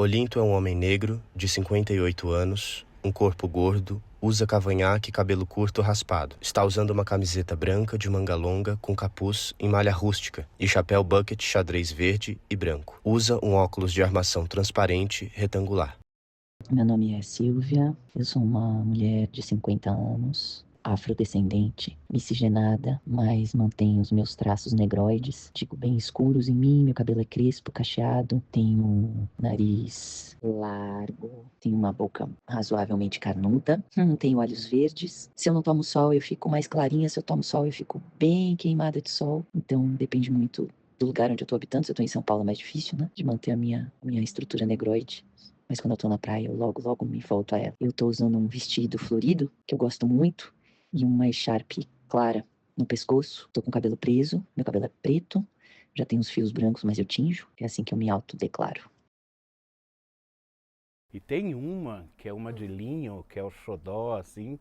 Olinto é um homem negro, de 58 anos, um corpo gordo, usa cavanhaque e cabelo curto raspado. Está usando uma camiseta branca de manga longa com capuz em malha rústica e chapéu bucket xadrez verde e branco. Usa um óculos de armação transparente retangular. Meu nome é Silvia, eu sou uma mulher de 50 anos, afrodescendente, miscigenada, mas mantenho os meus traços negroides, digo, bem escuros em mim, meu cabelo é crespo, cacheado, tenho um nariz largo, tenho uma boca razoavelmente carnuda, tenho olhos verdes. Se eu não tomo sol, eu fico mais clarinha, se eu tomo sol, eu fico bem queimada de sol, então depende muito do lugar onde eu tô habitando. Se eu tô em São Paulo é mais difícil, né, de manter a minha estrutura negroide. Mas quando eu tô na praia, eu logo me volto a ela. Eu tô usando um vestido florido, que eu gosto muito, e uma echarpe clara no pescoço. Tô com o cabelo preso, meu cabelo é preto, já tem uns fios brancos, mas eu tinjo. É assim que eu me autodeclaro. E tem uma, que é uma de linho, que é o xodó, assim,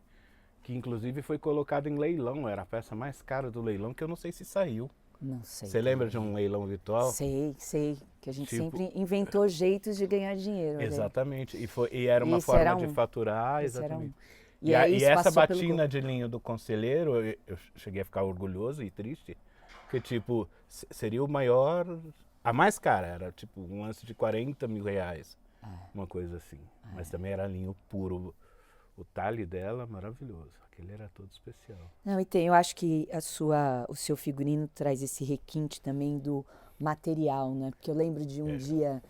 que inclusive foi colocada em leilão. Era a peça mais cara do leilão, que eu não sei se saiu. Não sei. Você lembra de um leilão virtual? Sei. Que a gente Tipo- sempre inventou jeitos de ganhar dinheiro. né? Exatamente. E era uma Esse forma era de um. faturar, Esse era exatamente. um. E, aí e isso essa passou pelo batina de linho do conselheiro, eu cheguei a ficar orgulhoso e triste, porque, tipo, seria o maior... A mais cara, era, tipo, um lance de 40 mil reais, uma coisa assim. Mas também era linho puro. O talhe dela, maravilhoso. Aquele era todo especial. Não, e tem, eu acho que o seu figurino traz esse requinte também do material, né? Porque eu lembro de um dia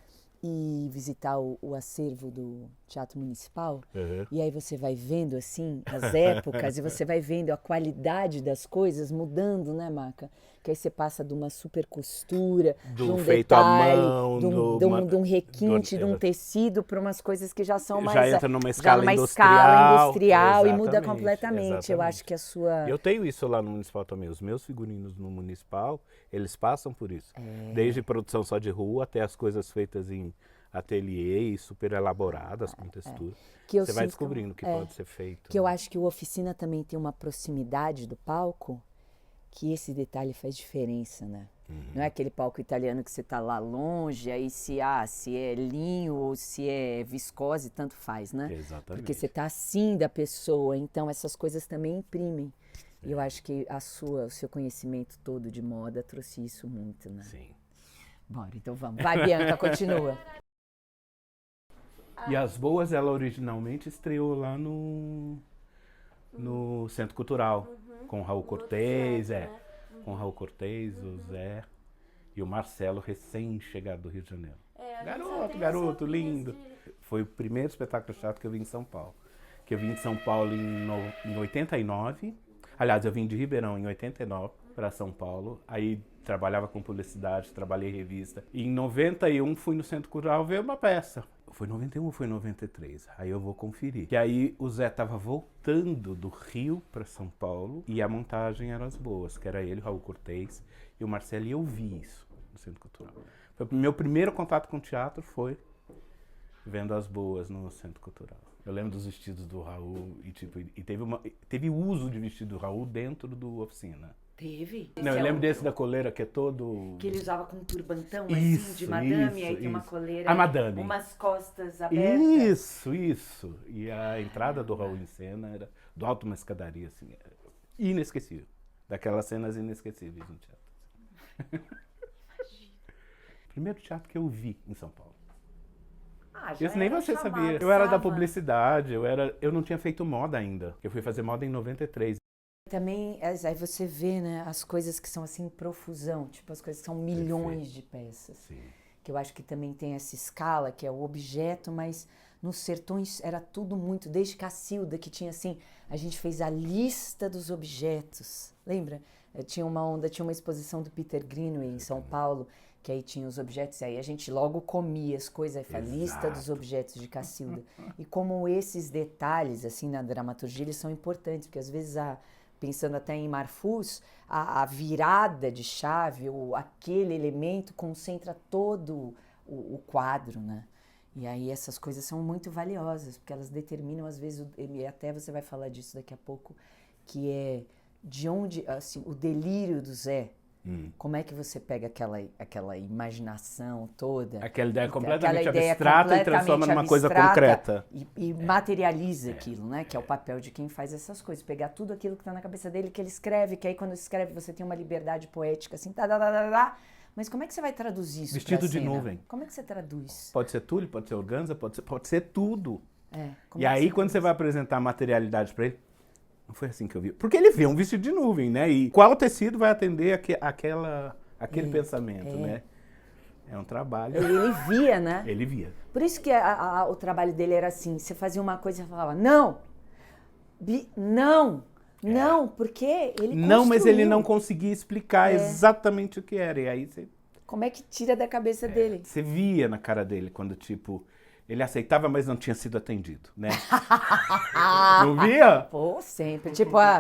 ir visitar o acervo do Teatro Municipal, Uhum. e aí você vai vendo, assim, as épocas, e você vai vendo a qualidade das coisas mudando, né, Maca? Que aí você passa de uma super costura, de Do um feito à detalhe, mão, de um requinte, de um tecido, para umas coisas que já são já mais... entra numa já escala numa industrial. escala industrial e muda Exatamente, completamente. Eu acho que a sua... Eu tenho isso lá no Municipal também. Os meus figurinos no Municipal, eles passam por isso. Desde produção só de rua até as coisas feitas em ateliê e super elaboradas, com textura. Que eu Você vai sinto- descobrindo o que pode ser feito. Que eu acho que o Oficina também tem uma proximidade do palco, que esse detalhe faz diferença, né? Não é aquele palco italiano que você tá lá longe, aí se é linho ou se é viscose, tanto faz, né? Exatamente. Porque você tá assim da pessoa, então essas coisas também imprimem. E eu acho que o seu conhecimento todo de moda trouxe isso muito, né? Sim. Bora, então vamos. Vai, Bianca, continua. E As Boas, ela originalmente estreou lá no Centro Cultural, com o Raul Cortez, com o Raul Cortez, o Zé e o Marcelo, recém-chegado do Rio de Janeiro. Garoto, lindo. Foi o primeiro espetáculo de teatro que eu vi em São Paulo. Que eu vim de São Paulo em 89. Aliás, eu vim de Ribeirão em 89 para São Paulo. Aí trabalhava com publicidade, trabalhei em revista. E em 91 fui no Centro Cultural ver uma peça. Foi 91 ou foi 93? Aí eu vou conferir. E aí o Zé tava voltando do Rio para São Paulo e a montagem era As Boas, que era ele, o Raul Cortez e o Marcelo, e eu vi isso no Centro Cultural. Meu primeiro contato com teatro foi vendo As Boas no Centro Cultural. Eu lembro dos vestidos do Raul e teve uso de vestido do Raul dentro do Oficina. Teve? Não, eu lembro desse da coleira que é todo... Que ele usava com um turbantão, Isso, assim, de madame, isso, aí tem uma isso. coleira, A madame. umas costas abertas. Isso. E a entrada do Raul em cena era do alto uma escadaria, assim, inesquecível. Daquelas cenas inesquecíveis no teatro. Primeiro teatro que eu vi em São Paulo. Isso nem você sabia. Eu era da publicidade, eu não tinha feito moda ainda. Eu fui fazer moda em 93. Também, aí você vê, né, as coisas que são assim, profusão, tipo as coisas que são milhões de peças. Sim. Que eu acho que também tem essa escala, que é o objeto, mas nos sertões era tudo muito, desde Cacilda, que tinha assim, a gente fez a lista dos objetos, lembra? Tinha uma exposição do Peter Greenaway em São Paulo, que aí tinha os objetos, aí a gente logo comia as coisas, aí foi a lista dos objetos de Cacilda. E como esses detalhes, assim, na dramaturgia, eles são importantes, porque às vezes pensando até em Marfus, a virada de chave, ou aquele elemento concentra todo o quadro, né? E aí essas coisas são muito valiosas, porque elas determinam, às vezes, e até você vai falar disso daqui a pouco, que é de onde, assim, o delírio do Zé, Como é que você pega aquela imaginação toda? Aquela ideia aquela completamente ideia abstrata e transforma numa coisa concreta. E materializa aquilo, né? Que é o papel de quem faz essas coisas. Pegar tudo aquilo que está na cabeça dele, que ele escreve, que aí quando escreve você tem uma liberdade poética, assim, Mas como é que você vai traduzir isso Vestido pra de cena? nuvem. Como é que você traduz? Pode ser tule, pode ser organza, pode ser tudo. Como E é que aí, quando você vai apresentar a materialidade para ele, não foi assim que eu vi. Porque ele vê um vestido de nuvem, né? E qual tecido vai atender aquele pensamento, né? É um trabalho. Ele via, né? Ele via. Por isso que o trabalho dele era assim, você fazia uma coisa e falava, não, não, porque ele Não, mas ele construiu. não conseguia explicar exatamente o que era. E aí você... Como é que tira da cabeça dele? Você via na cara dele quando, tipo, ele aceitava, mas não tinha sido atendido, né? Não via? Pô, sempre.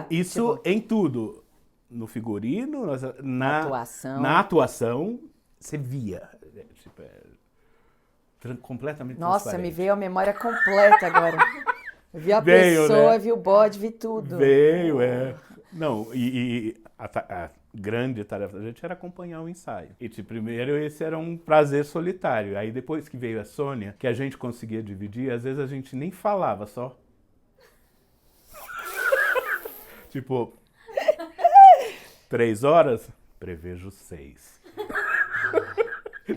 Isso em tudo. No figurino, na atuação, você via. Tipo, completamente Nossa, transparente. me veio a memória completa agora. Eu vi a Veio, pessoa, né? vi o bode, vi tudo. Veio, Não, a grande tarefa da gente era acompanhar o ensaio. E primeiro esse era um prazer solitário. Aí depois que veio a Sônia, que a gente conseguia dividir, às vezes a gente nem falava, só. Tipo, 3 horas, prevejo 6.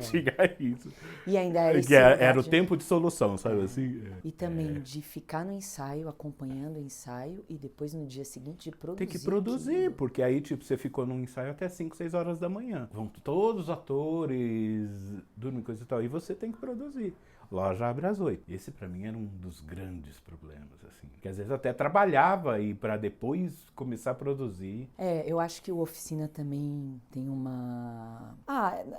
Tinha isso. E ainda era esse era o tempo de solução, sabe assim? E também de ficar no ensaio, acompanhando o ensaio e depois no dia seguinte de produzir. Tem que produzir, aquilo. porque aí tipo você ficou num ensaio até 5, 6 horas da manhã. Vão todos os atores, dormir, coisa e tal, e você tem que produzir. Loja abre às 8. Esse pra mim era um dos grandes problemas, assim. Que às vezes até trabalhava e pra depois começar a produzir. Eu acho que o Oficina também tem uma...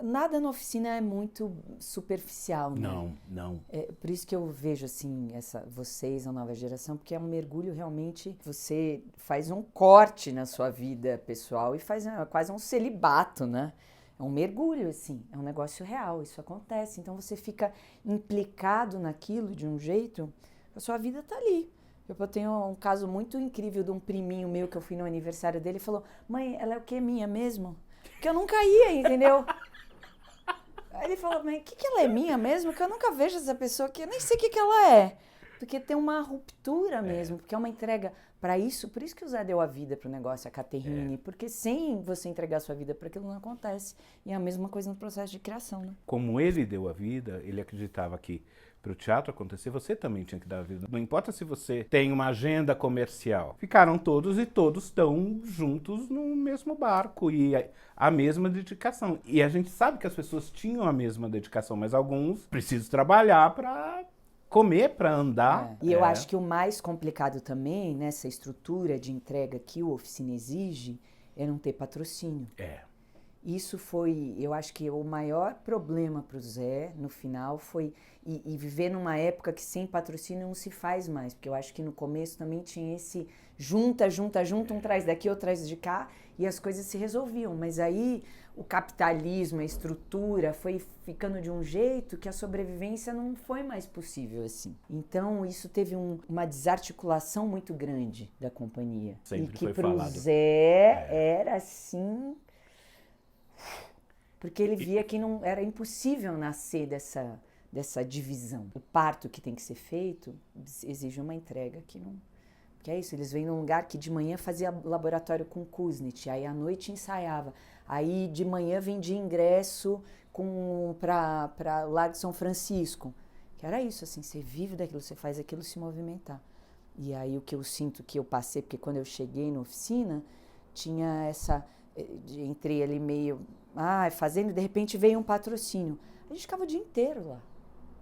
nada na Oficina é muito superficial, né? Não. Por isso que eu vejo, assim, vocês, a nova geração, porque é um mergulho realmente... Você faz um corte na sua vida pessoal e faz quase um celibato, né? É um mergulho, assim, é um negócio real, isso acontece. Então você fica implicado naquilo de um jeito, a sua vida tá ali. Eu tenho um caso muito incrível de um priminho meu que eu fui no aniversário dele e falou, mãe, ela é o quê, minha mesmo? Porque eu nunca ia, entendeu? Aí ele falou, mãe, o que ela é minha mesmo? Que eu nunca vejo essa pessoa aqui, eu nem sei o que ela é. Porque tem uma ruptura mesmo, porque é uma entrega para isso. Por isso que o Zé deu a vida pro negócio, a Caterine, porque sem você entregar a sua vida para aquilo não acontece. E é a mesma coisa no processo de criação, né? Como ele deu a vida, ele acreditava que para o teatro acontecer, você também tinha que dar a vida. Não importa se você tem uma agenda comercial. Ficaram todos e todos estão juntos no mesmo barco e a mesma dedicação. E a gente sabe que as pessoas tinham a mesma dedicação, mas alguns precisam trabalhar para comer, para andar. E eu acho que o mais complicado também, nessa estrutura de entrega que o Oficina exige, é não ter patrocínio. Isso foi, eu acho que o maior problema para o Zé, no final, foi... E viver numa época que sem patrocínio não se faz mais. Porque eu acho que no começo também tinha esse junta, um traz daqui, outro traz de cá, e as coisas se resolviam. Mas aí o capitalismo, a estrutura, foi ficando de um jeito que a sobrevivência não foi mais possível assim. Então isso teve uma desarticulação muito grande da companhia. Sempre e que foi para o falado. Zé era assim... Porque ele via que não era impossível nascer dessa divisão. O parto que tem que ser feito exige uma entrega que não... Que é isso, eles vêm num lugar que de manhã fazia laboratório com Kuznets, aí à noite ensaiava. Aí de manhã vendia ingresso para Largo de São Francisco. Que era isso, assim, você vive daquilo, você faz aquilo se movimentar. E aí o que eu sinto que eu passei, porque quando eu cheguei na Oficina, tinha essa... Entrei ali meio... fazendo, de repente veio um patrocínio. A gente ficava o dia inteiro lá.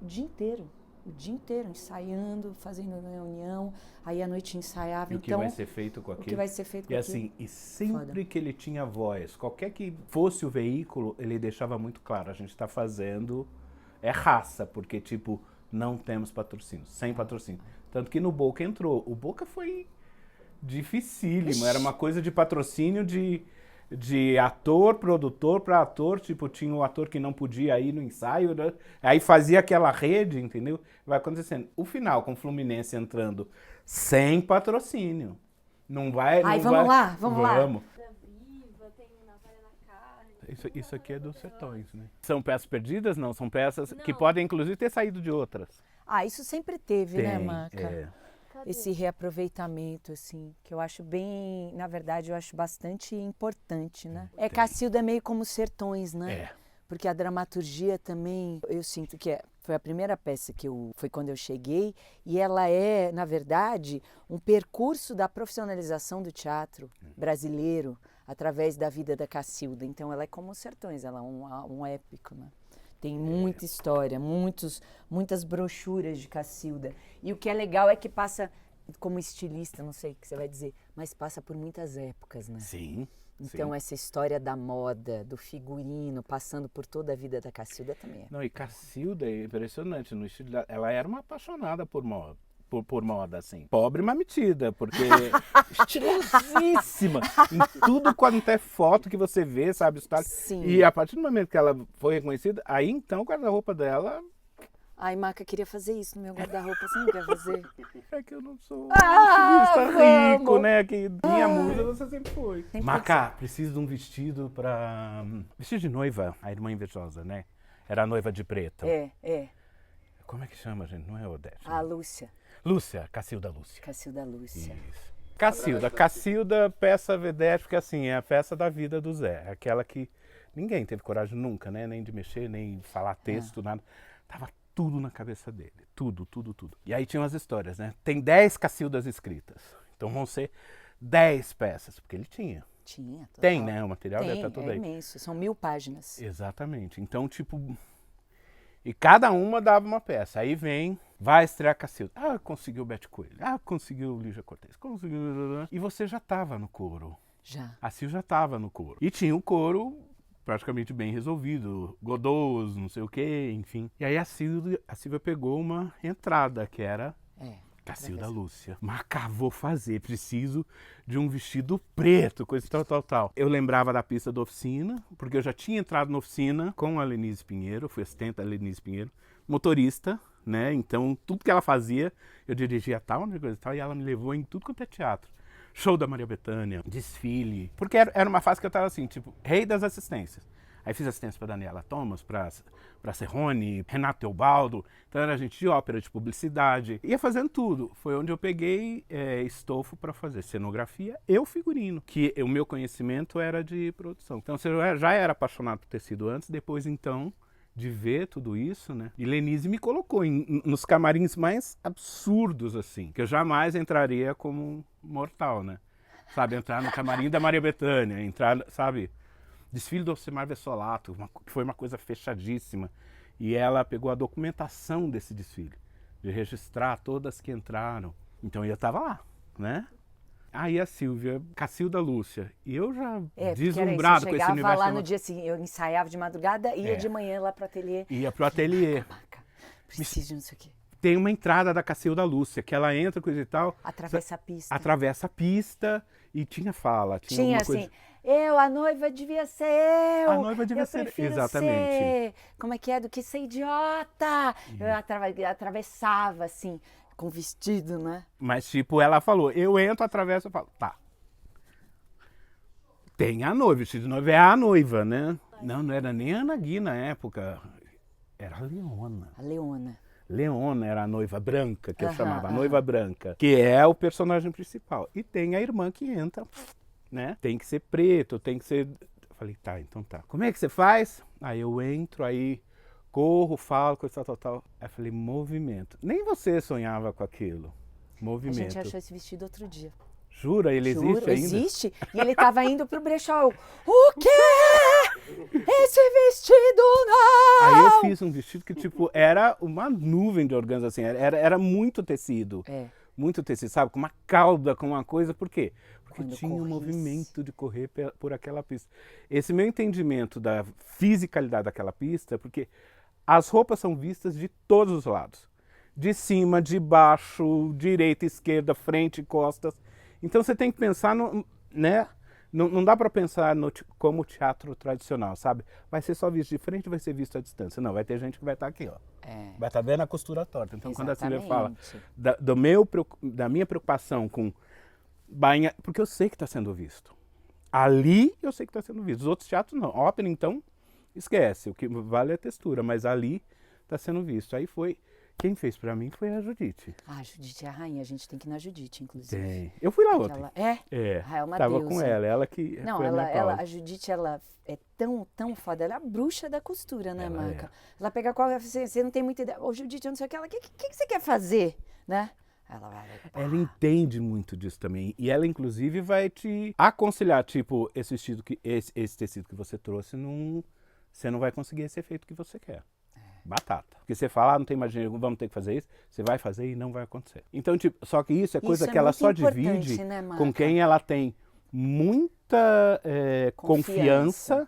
O dia inteiro, ensaiando, fazendo reunião. Aí à noite ensaiava. E o que vai ser feito com aquilo? O que vai ser feito com aquilo. Assim, e sempre que ele tinha voz, qualquer que fosse o veículo, ele deixava muito claro, a gente está fazendo, é raça, porque tipo, não temos patrocínio, sem patrocínio. Tanto que no Boca entrou. O Boca foi dificílimo, era uma coisa de patrocínio de ator, produtor para ator, tipo, tinha o ator que não podia ir no ensaio, né? Aí fazia aquela rede, entendeu? Vai acontecendo. O final, com o Fluminense entrando sem patrocínio. Não vai... Ai, não vamos vai... lá, vamos lá. Viva, tem Navalha na cara. Isso aqui é dos Sertões, né? São peças perdidas? Não, são peças que podem inclusive ter saído de outras. Ah, isso sempre teve, né, Tem, Maca? Esse reaproveitamento, assim, que eu acho bem, na verdade, eu acho bastante importante, né? Cacilda é meio como Sertões, né? É. Porque a dramaturgia também, eu sinto que foi a primeira peça foi quando eu cheguei, e ela é, na verdade, um percurso da profissionalização do teatro brasileiro através da vida da Cacilda. Então ela é como os Sertões, ela é um épico, né? Tem muita história, muitas brochuras de Cacilda. E o que é legal é que passa, como estilista, não sei o que você vai dizer, mas passa por muitas épocas, né? Sim. Então essa história da moda, do figurino, passando por toda a vida da Cacilda também é. Não, e Cacilda é impressionante no estilo dela. Ela era uma apaixonada por moda. Por moda, assim. Pobre, mas metida, porque estilosíssima. Em tudo quanto é foto que você vê, sabe? Sim. E a partir do momento que ela foi reconhecida, aí então o guarda-roupa dela... Ai, Maca, queria fazer isso no meu guarda-roupa, você não quer fazer? É que eu não sou estilista rico, vamos! né? Que minha musa você sempre foi. Sempre Maca, preciso de um vestido pra... Vestido de noiva, a irmã invejosa, né? Era a noiva de preto. É. Como é que chama, gente? Não é Odete. A Lúcia. Lúcia, Cacilda Lúcia. Cacilda Lúcia. Isso. Cacilda, peça vedete, porque assim, é a peça da vida do Zé. Aquela que ninguém teve coragem nunca, né? Nem de mexer, nem de falar texto, nada. Tava tudo na cabeça dele. Tudo. E aí tinham as histórias, né? Tem 10 Cacildas escritas. Então vão ser 10 peças, porque ele tinha. Tinha, total. Tem, né? O material deve estar Tem, tudo é aí. imenso. São 1000 páginas. Exatamente. Então, tipo... E cada uma dava uma peça. Aí vai estrear Cacilda. Ah, conseguiu Bete Coelho. Ah, conseguiu Lígia Cortez. Conseguiu... E você já estava no coro. Já. A Sil já estava no coro. E tinha o coro praticamente bem resolvido. Godot, não sei o quê, enfim. E aí a Silvia pegou uma entrada, que era... Cacilda Lúcia. Maca, vou fazer, preciso de um vestido preto, coisa tal. Eu lembrava da pista da oficina, porque eu já tinha entrado na oficina com a Lenise Pinheiro, fui assistente da Lenise Pinheiro, motorista, né? Então, tudo que ela fazia, eu dirigia tal, coisa e tal, e ela me levou em tudo quanto é teatro. Show da Maria Bethânia, desfile. Porque era uma fase que eu tava assim, tipo, rei das assistências. Aí fiz assistência para Daniela Thomas, para Serrone, Renato Teobaldo. Então era gente de ópera, de publicidade. Ia fazendo tudo. Foi onde eu peguei estofo para fazer cenografia e o figurino. Que o meu conhecimento era de produção. Então eu já era apaixonado por tecido antes, depois então de ver tudo isso, né? E Lenise me colocou nos camarins mais absurdos, assim. Que eu jamais entraria como mortal, né? Sabe, entrar no camarim da Maria Bethânia, entrar, sabe... Desfile do Alcemar Vessolato, que foi uma coisa fechadíssima. E ela pegou a documentação desse desfile, de registrar todas que entraram. Então eu estava lá, né? Aí a Silvia, Cacilda Lúcia, e eu já deslumbrado com esse universo. Eu chegava lá no dia seguinte, eu ensaiava de madrugada, ia de manhã lá pro ateliê. Ia pro ateliê. Maca, preciso de não sei o quê. Tem uma entrada da Cacilda Lúcia, que ela entra, coisa e tal. Atravessa a pista. Atravessa a pista e tinha fala. Tinha assim, a noiva devia ser eu. A noiva devia ser, exatamente. Ser, como é que é, do que ser idiota. Eu atravessava assim, com vestido, né? Mas tipo, ela falou, eu entro, atravesso, eu falo, tá. Tem a noiva, o vestido de noiva é a noiva, né? Não era nem a Ana Gui na época, era a Leona. A Leona. Leona era a noiva branca, que eu chamava, a noiva branca, que é o personagem principal. E tem a irmã que entra, né? Tem que ser preto, tem que ser... Eu falei, tá, então tá. Como é que você faz? Aí eu entro, aí corro, falo, coisa tal. Aí eu falei, movimento. Nem você sonhava com aquilo. Movimento. A gente achou esse vestido outro dia. Jura? Ele existe ainda? Existe. E ele tava indo pro brechó. O quê? Esse vestido não! Aí eu fiz um vestido que, tipo, era uma nuvem de organza, assim. Era muito tecido. Muito tecido, sabe? Com uma cauda, com uma coisa. Por quê? Porque tinha um movimento de correr por aquela pista. Esse meu entendimento da fisicalidade daquela pista, porque as roupas são vistas de todos os lados. De cima, de baixo, direita, esquerda, frente, costas. Então você tem que pensar, né? Não dá para pensar como teatro tradicional, sabe? Vai ser só visto de frente, vai ser visto à distância. Não, vai ter gente que vai estar aqui, ó. Vai estar vendo a costura torta. Então quando a Silvia fala da minha preocupação com bainha, porque eu sei que está sendo visto. Ali eu sei que está sendo visto. Os outros teatros não. Ópera, então, esquece. O que vale é a textura, mas ali está sendo visto. Aí foi... Quem fez pra mim foi a Judite. Ah, a Judite é a rainha. A gente tem que ir na Judite, inclusive. Tem. Eu fui lá Porque ontem. ela é? É. Ah, é uma Tava deusa. com ela que Não, foi a minha pausa. a Judite, ela é tão foda. Ela é a bruxa da costura, né, Ela Marca? é. Ela pega qual... Você não tem muita ideia. Ô, Judite, eu não sei o que. Ela, o que você quer fazer, né? Ela vai... Ela entende muito disso também. E ela, inclusive, vai te aconselhar, tipo, esse tecido que você trouxe, você não vai conseguir esse efeito que você quer. Batata. Porque você fala, não tem mais dinheiro, vamos ter que fazer isso. Você vai fazer e não vai acontecer. Então, tipo, só que isso é coisa que ela só divide, né, com quem ela tem muita confiança,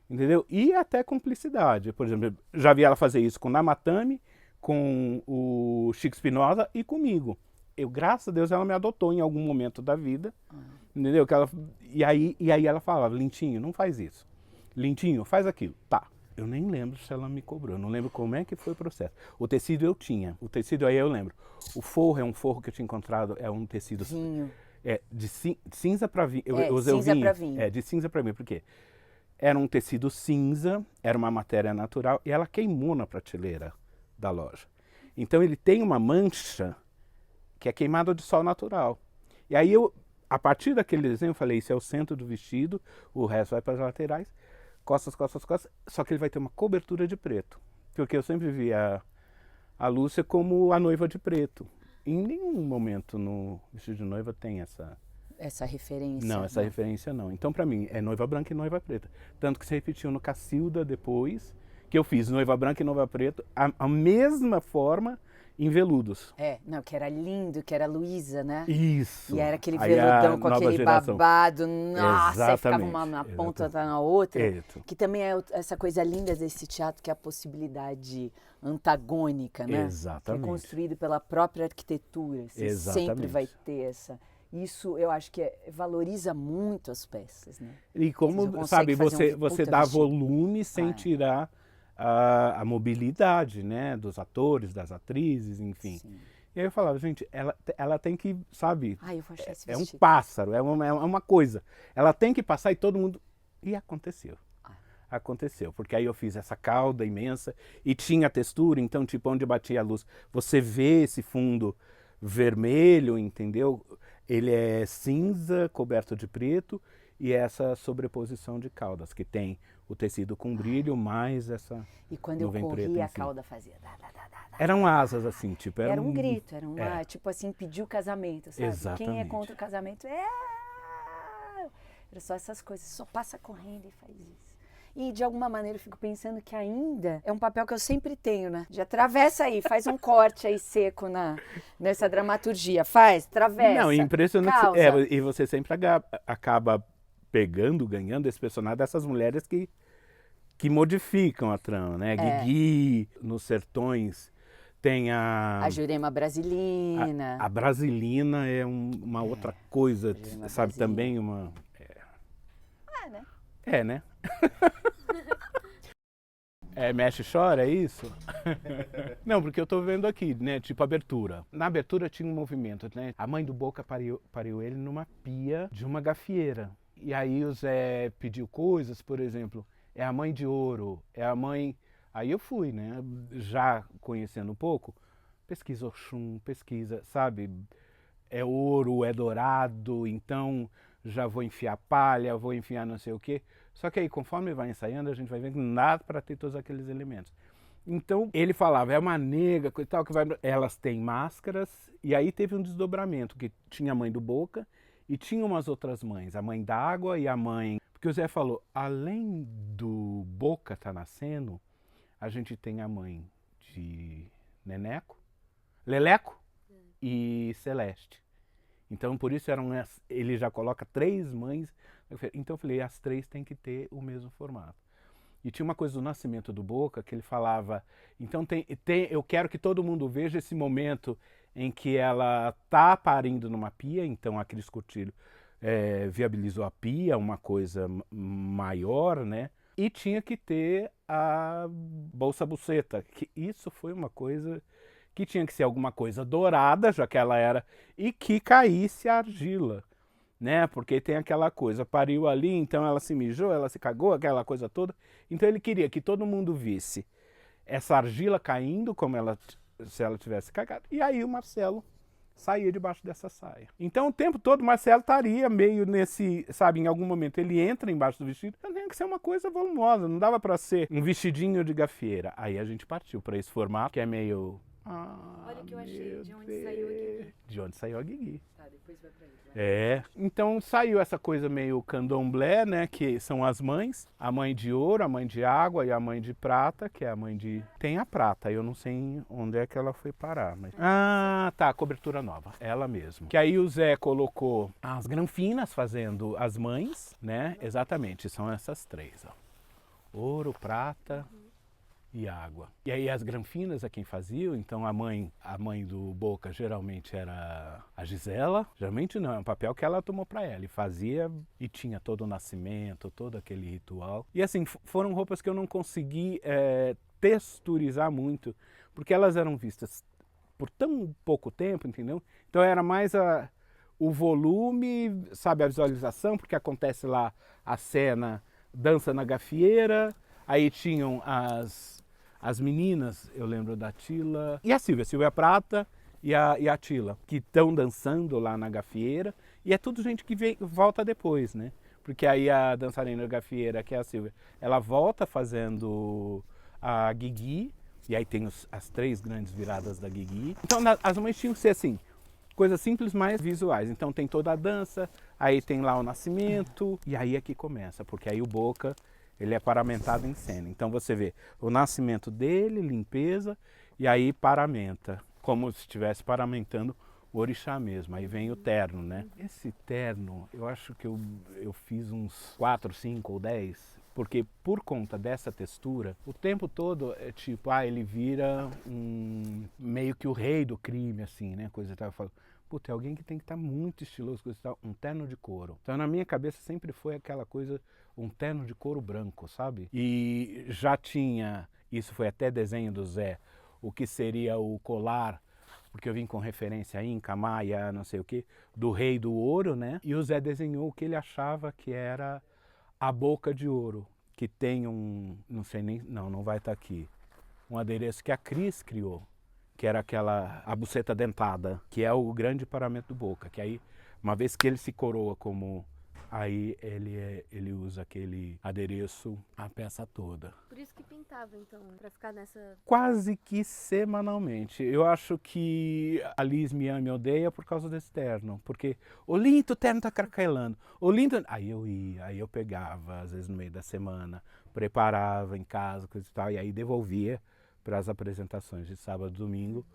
entendeu? E até cumplicidade. Por exemplo, já vi ela fazer isso com Namatame, com o Chico Espinosa e comigo. Graças a Deus, ela me adotou em algum momento da vida, entendeu? E aí ela falava, Lintinho, não faz isso. Lintinho, faz aquilo. Tá. Eu nem lembro se ela me cobrou, eu não lembro como é que foi o processo. O tecido eu tinha, o tecido aí eu lembro. O forro é um forro que eu tinha encontrado, é um tecido... Vinho. De cinza para vinho. Eu usei cinza o vinho. para vinho. De cinza para vinho, por quê? Era um tecido cinza, era uma matéria natural, e ela queimou na prateleira da loja. Então ele tem uma mancha que é queimada de sol natural. E aí a partir daquele desenho, eu falei, isso é o centro do vestido, o resto vai para as laterais. Costas, costas, costas, só que ele vai ter uma cobertura de preto. Porque eu sempre vi a Lúcia como a noiva de preto. Em nenhum momento no vestido de noiva tem essa referência. Não, essa referência não. Então, pra mim, é noiva branca e noiva preta. Tanto que se repetiu no Cacilda depois, que eu fiz noiva branca e noiva preta, a mesma forma em veludos. Não, que era lindo, que era a Luísa, né? Isso. E era aquele Aí veludão com nova aquele geração. babado, nossa, aí ficava Exatamente, uma na ponta, exatamente. outra na outra. Eita. Que também é essa coisa linda desse teatro, que é a possibilidade antagônica, né? Exatamente. Que é construído pela própria arquitetura. Você sempre Exatamente. vai ter essa... Isso eu acho que valoriza muito as peças, né? E Você como, consegue sabe, fazer um você puta dá vestido. volume sem tirar a mobilidade, né, dos atores, das atrizes, enfim. Sim. E aí eu falava, gente, ela tem que, sabe, Ai, eu vou achar esse é um vestido. pássaro, é uma coisa. Ela tem que passar e todo mundo... E aconteceu. Aconteceu, porque aí eu fiz essa cauda imensa e tinha textura, então, tipo, onde batia a luz, você vê esse fundo vermelho, entendeu? Ele é cinza, coberto de preto, e essa sobreposição de caudas, que tem o tecido com brilho, mais essa E quando eu nuvem preta corria, em a cima. cauda fazia... Eram asas, assim, tipo... Era um grito, era uma, tipo assim, pedir o casamento, sabe? Quem é Exatamente. contra o casamento era só essas coisas, só passa correndo e faz isso. E de alguma maneira eu fico pensando que ainda é um papel que eu sempre tenho, né? De atravessa aí, faz um corte aí seco nessa dramaturgia, atravessa. Não, impressionante. Causa. E você sempre acaba ganhando esse personagem dessas mulheres que modificam a trama, né? Guigui, nos Sertões, tem A Jurema Brasilina. A Brasilina é uma outra coisa, sabe? Brasilina. Também uma... Né? É, né? Mexe e chora, é isso? Não, porque eu tô vendo aqui, né? Tipo, abertura. Na abertura tinha um movimento, né? A mãe do Boca pariu ele numa pia de uma gafieira. E aí o Zé pediu coisas, por exemplo, é a mãe de ouro, é a mãe... Aí eu fui, né? Já conhecendo um pouco, pesquisa Oxum, pesquisa, sabe? É ouro, é dourado, então já vou enfiar palha, vou enfiar não sei o quê. Só que aí, conforme vai ensaiando, a gente vai vendo que não dá para ter todos aqueles elementos. Então, ele falava, é uma nega, coisa e tal, que vai... Elas têm máscaras, e aí teve um desdobramento, que tinha a mãe do Boca e tinha umas outras mães, a mãe d'água e a mãe... Porque o Zé falou, além do Boca tá nascendo, a gente tem a mãe de Neneco, Leleco e Celeste. Então, por isso ele já coloca 3 mães. Então eu falei, as 3 têm que ter o mesmo formato. E tinha uma coisa do nascimento do Boca que ele falava, então eu quero que todo mundo veja esse momento em que ela tá parindo numa pia, então a Cris Cortilho viabilizou a pia, uma coisa maior, né? E tinha que ter a bolsa buceta, que isso foi uma coisa que tinha que ser alguma coisa dourada, já que ela era, e que caísse a argila. né? Porque tem aquela coisa, pariu ali, então ela se mijou, ela se cagou, aquela coisa toda. Então ele queria que todo mundo visse essa argila caindo, como se ela tivesse cagado. E aí o Marcelo saía debaixo dessa saia. Então o tempo todo o Marcelo estaria meio nesse, sabe, em algum momento ele entra embaixo do vestido, então tinha que ser uma coisa volumosa, não dava para ser um vestidinho de gafieira. Aí a gente partiu para esse formato que é meio... Olha o que eu achei, de onde saiu a Guigui. De onde saiu a Guigui. Tá, depois vai pra ele. Então saiu essa coisa meio candomblé, né, que são as mães, a mãe de ouro, a mãe de água e a mãe de prata, que é a mãe de... Tem a prata, eu não sei onde é que ela foi parar, mas... Ah, tá, cobertura nova, ela mesma. Que aí o Zé colocou as granfinas fazendo as mães, né, exatamente, são essas três, ó. Ouro, prata... e água. E aí as granfinas é quem fazia, então a mãe do Boca geralmente era a Gisela, geralmente não, é um papel que ela tomou para ela, e fazia, e tinha todo o nascimento, todo aquele ritual. E assim, foram roupas que eu não consegui texturizar muito, porque elas eram vistas por tão pouco tempo, entendeu? Então era mais o volume, sabe, a visualização, porque acontece lá a cena, dança na gafieira, aí tinham as meninas, eu lembro da Tila e a Silvia Prata e a Tila, que estão dançando lá na gafieira, e é tudo gente que volta depois, né? Porque aí a dançarina da gafieira, que é a Silvia, ela volta fazendo a Guigui, e aí tem as três grandes viradas da Guigui. Então as mães tinham que ser assim, coisas simples, mais visuais. Então tem toda a dança, aí tem lá o nascimento, e aí é que começa, porque aí o Boca... ele é paramentado em cena. Então você vê o nascimento dele, limpeza, e aí paramenta, como se estivesse paramentando o orixá mesmo. Aí vem o terno, né? Esse terno, eu acho que eu fiz uns 4, 5 ou 10, porque por conta dessa textura, o tempo todo é tipo, ele vira meio que o rei do crime, assim, né? Coisa e tal. Eu falo, puta, é alguém que tem que estar muito estiloso, coisa e tal, um terno de couro. Então na minha cabeça sempre foi aquela coisa, um terno de couro branco, sabe? E já tinha, isso foi até desenho do Zé, o que seria o colar, porque eu vim com referência a Inca, Maia, não sei o que, do rei do ouro, né? E o Zé desenhou o que ele achava que era a boca de ouro, que tem não sei nem, não vai estar aqui, um adereço que a Cris criou, que era a buceta dentada, que é o grande paramento do Boca, que aí, uma vez que ele se coroa como... Aí ele usa aquele adereço, a peça toda. Por isso que pintava, então, pra ficar nessa... Quase que semanalmente. Eu acho que a Liz me ama e me odeia por causa desse terno. Porque, Olinto, o terno tá craquelando. Olinto... Aí eu ia, aí eu pegava, às vezes no meio da semana, preparava em casa, coisa e tal, e aí devolvia para as apresentações de sábado e domingo.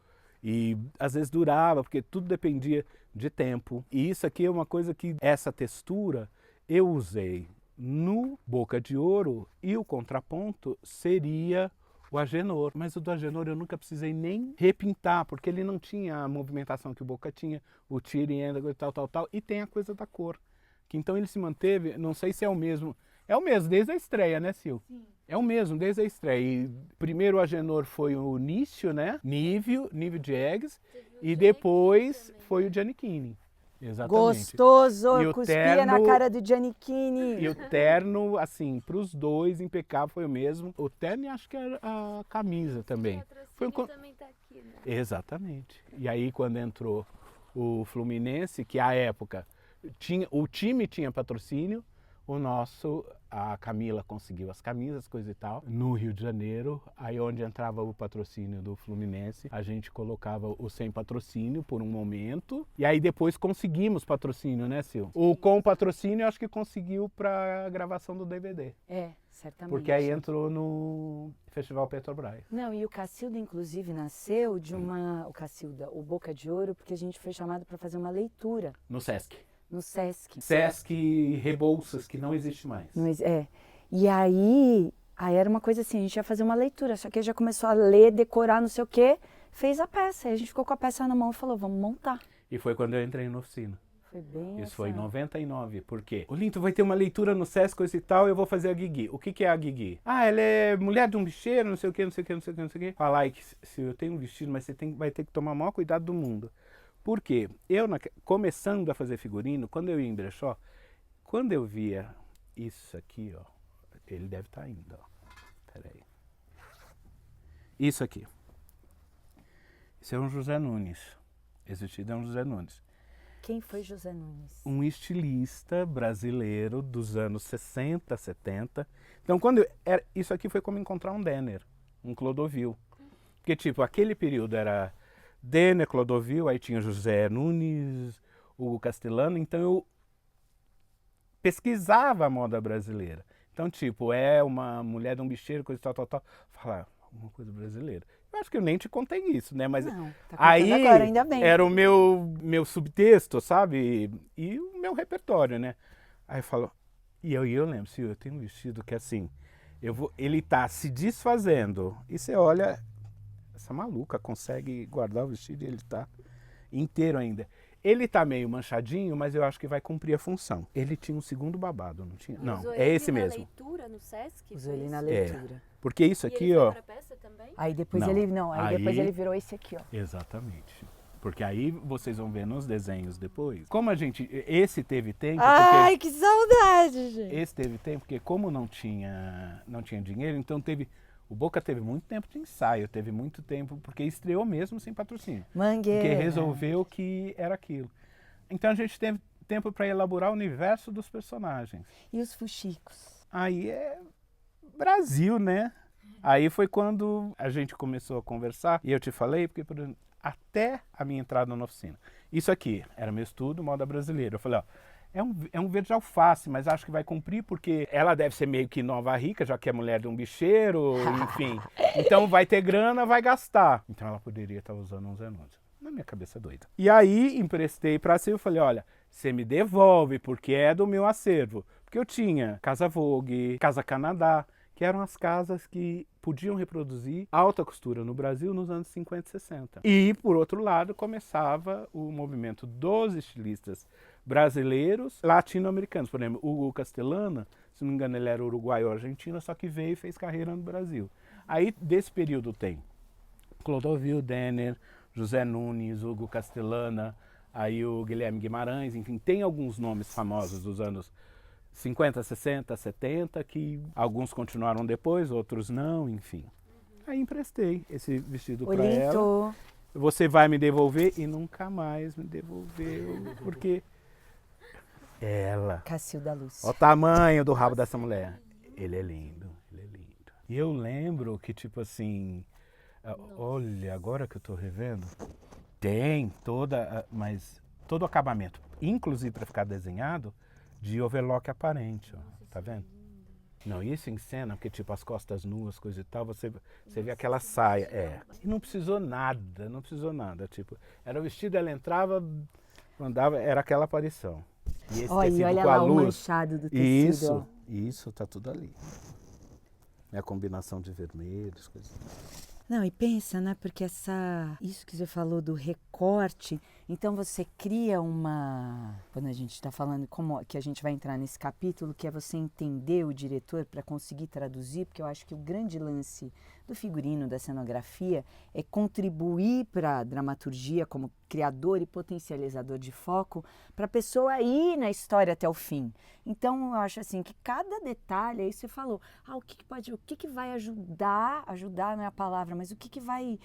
E às vezes durava, porque tudo dependia de tempo. E isso aqui é uma coisa que, essa textura, eu usei no Boca de Ouro, e o contraponto seria o Agenor. Mas o do Agenor eu nunca precisei nem repintar, porque ele não tinha a movimentação que o Boca tinha, o tira e enda, tal. E tem a coisa da cor. Que então ele se manteve, não sei se é o mesmo... É o mesmo, desde a estreia, né, Sil? Sim. É o mesmo, desde a estreia. E primeiro o Agenor foi o Nício, né? Nívio Diegues. E depois foi o Giannichini. Exatamente. Gostoso, e cuspia na cara do Giannichini. E o terno, assim, pros dois, impecável, foi o mesmo. O terno e acho que era a camisa também. Foi também tá aqui, né? Exatamente. E aí quando entrou o Fluminense, que à época o time tinha patrocínio, a Camila conseguiu as camisas, coisa e tal, no Rio de Janeiro, aí onde entrava o patrocínio do Fluminense, a gente colocava o sem patrocínio por um momento, e aí depois conseguimos patrocínio, né, Sil? O com patrocínio acho que conseguiu para a gravação do DVD. Certamente. Porque aí entrou no Festival Petrobras. Não, e o Cacilda, inclusive, nasceu de o Boca de Ouro, porque a gente foi chamado para fazer uma leitura. No Sesc. No Sesc. Sesc Rebouças, que não existe mais. E aí era uma coisa assim, a gente ia fazer uma leitura, só que já começou a ler, decorar, não sei o quê, fez a peça. Aí a gente ficou com a peça na mão e falou, vamos montar. E foi quando eu entrei na oficina. Foi bem Isso foi em 99, por quê? Olinto, vai ter uma leitura no Sesc, coisa e tal, eu vou fazer a Guigui. O que é a Guigui? Ela é mulher de um bicheiro, não sei o quê. Fala aí que se eu tenho um vestido, mas você vai ter que tomar o maior cuidado do mundo. Por quê? Eu, começando a fazer figurino, quando eu ia em brechó, quando eu via isso aqui, ó, ele deve estar indo, ó. Peraí. Isso aqui. Isso é um José Nunes. Esse vestido é um José Nunes. Quem foi José Nunes? Um estilista brasileiro dos anos 60, 70. Então, quando isso aqui foi como encontrar um Denner, um Clodovil. Porque, tipo, aquele período era Denner, Clodovil, aí tinha José Nunes, Hugo Castellano. Então, eu pesquisava a moda brasileira. Então, tipo, é uma mulher de um bicheiro, coisa tal. Falar, uma coisa brasileira. Eu acho que eu nem te contei isso, né? Mas Não, tá aí agora, ainda bem. era o meu subtexto, sabe? E o meu repertório, né? Aí eu falo, e eu lembro, se eu tenho um vestido que assim, ele tá se desfazendo. E você olha, essa maluca consegue guardar o vestido e ele tá inteiro ainda. Ele tá meio manchadinho, mas eu acho que vai cumprir a função. Ele tinha um segundo babado, não tinha? Não, Usou é ele esse na mesmo. leitura no Sesc? Usou foi ele isso? na leitura. Porque isso E aqui, ele foi ó. pra peça também? Aí depois Não. depois Aí- ele virou esse aqui, ó. Exatamente. Porque aí vocês vão ver nos desenhos depois. Como a gente. Esse teve tempo. Ai, que saudade, gente. Esse teve tempo, porque como não tinha dinheiro, então o Boca teve muito tempo de ensaio, teve muito tempo, porque estreou mesmo sem patrocínio. Mangueira. Porque resolveu que era aquilo. Então a gente teve tempo para elaborar o universo dos personagens. E os fuxicos? Aí é Brasil, né? Aí foi quando a gente começou a conversar e eu te falei, porque por exemplo, até a minha entrada na oficina. Isso aqui era meu estudo, moda brasileira. Eu falei, ó, é um verde alface, mas acho que vai cumprir porque ela deve ser meio que nova rica, já que é mulher de um bicheiro, enfim. Então vai ter grana, vai gastar. Então ela poderia estar usando um Zenudes. Na minha cabeça doida. E aí emprestei pra Silvia e falei, olha, você me devolve porque é do meu acervo. Porque eu tinha Casa Vogue, Casa Canadá, que eram as casas que podiam reproduzir alta costura no Brasil nos anos 50 e 60. E, por outro lado, começava o movimento dos estilistas brasileiros latino-americanos. Por exemplo, Hugo Castellano, se não me engano, ele era uruguaio ou argentino, só que veio e fez carreira no Brasil. Aí, desse período tem Clodovil, Denner, José Nunes, Hugo Castellana, aí o Guilherme Guimarães, enfim, tem alguns nomes famosos dos anos 50, 60, 70, que alguns continuaram depois, outros não, enfim. Aí emprestei esse vestido para ela. Você vai me devolver? E nunca mais me devolveu, porque ela... Cacilda Lúcia. Olha o tamanho do rabo dessa mulher. Ele é lindo, ele é lindo. E eu lembro que, tipo assim, olha, agora que eu tô revendo, tem mas todo o acabamento, inclusive para ficar desenhado, de overlock aparente, ó. Tá vendo? Não, isso em cena, porque tipo as costas nuas, coisa e tal, você vê aquela saia, E não precisou nada, tipo, era o vestido, ela entrava, andava, era aquela aparição. E esse Olha, tecido olha com a lá o luz, manchado do tecido. ó. isso, tá tudo ali. É a combinação de vermelhos, coisas. Não, e pensa, né? Porque isso que você falou do recorte, então você cria quando a gente está falando como que a gente vai entrar nesse capítulo, que é você entender o diretor para conseguir traduzir, porque eu acho que o grande lance do figurino, da cenografia, é contribuir para a dramaturgia como criador e potencializador de foco, para a pessoa ir na história até o fim. Então, eu acho assim que cada detalhe, aí você falou, o que vai ajudar não é a palavra, mas o que vai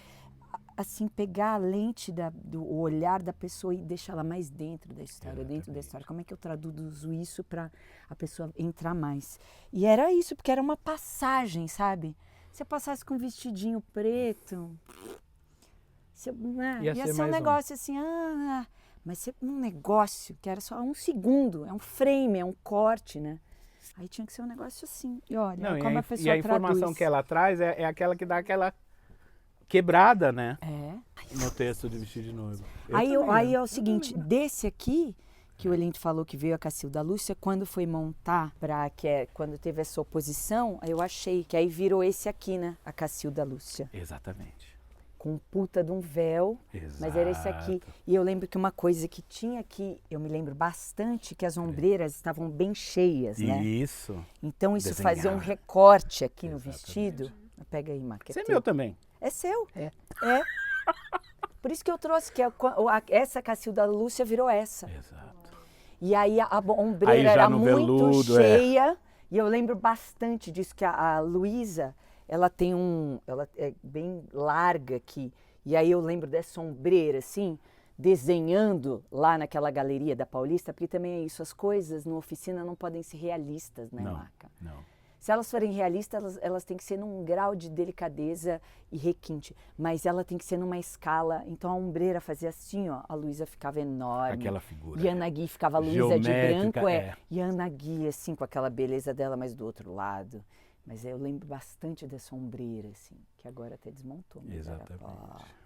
assim pegar a lente do olhar da pessoa e deixar ela mais dentro da história, dentro da história. Como é que eu traduzo isso para a pessoa entrar mais? E era isso, porque era uma passagem, sabe? Se eu passasse com um vestidinho preto, ia ser um negócio assim, mas um negócio que era só um segundo, é um frame, é um corte, né? Aí tinha que ser um negócio assim. E olha, Não, como a pessoa e a informação traduz. que ela traz é aquela que dá aquela quebrada, né? É. No texto de Vestido de Noiva. Aí é o seguinte, desse aqui, que o Elindo falou que veio a Cacilda Lúcia, quando foi montar, quando teve essa oposição, eu achei que aí virou esse aqui, né? A Cacilda Lúcia. Exatamente. Com puta de um véu, mas era esse aqui. E eu lembro que uma coisa que tinha aqui, eu me lembro bastante, que as ombreiras estavam bem cheias, né? Isso. Então isso Desenhar. fazia um recorte aqui no Exatamente. vestido. Pega aí, Marca. Esse é meu também. É seu. É. Por isso que eu trouxe, que essa Cacilda Lúcia virou essa. Exato. E aí a Aí ombreira já era no muito veludo, cheia. E eu lembro bastante disso, que a Luísa, ela é bem larga aqui. E aí eu lembro dessa ombreira, assim, desenhando lá naquela galeria da Paulista, porque também é isso, as coisas na oficina não podem ser realistas, né, Maca? Não. Se elas forem realistas, elas têm que ser num grau de delicadeza e requinte, mas ela tem que ser numa escala. Então a ombreira fazia assim, ó, a Luísa ficava enorme. Aquela figura. E a Ana Gui ficava a Luísa de geométrica, branco, e a Ana Gui, assim, com aquela beleza dela, mas do outro lado. Mas eu lembro bastante dessa ombreira, assim, que agora até desmontou. Exatamente.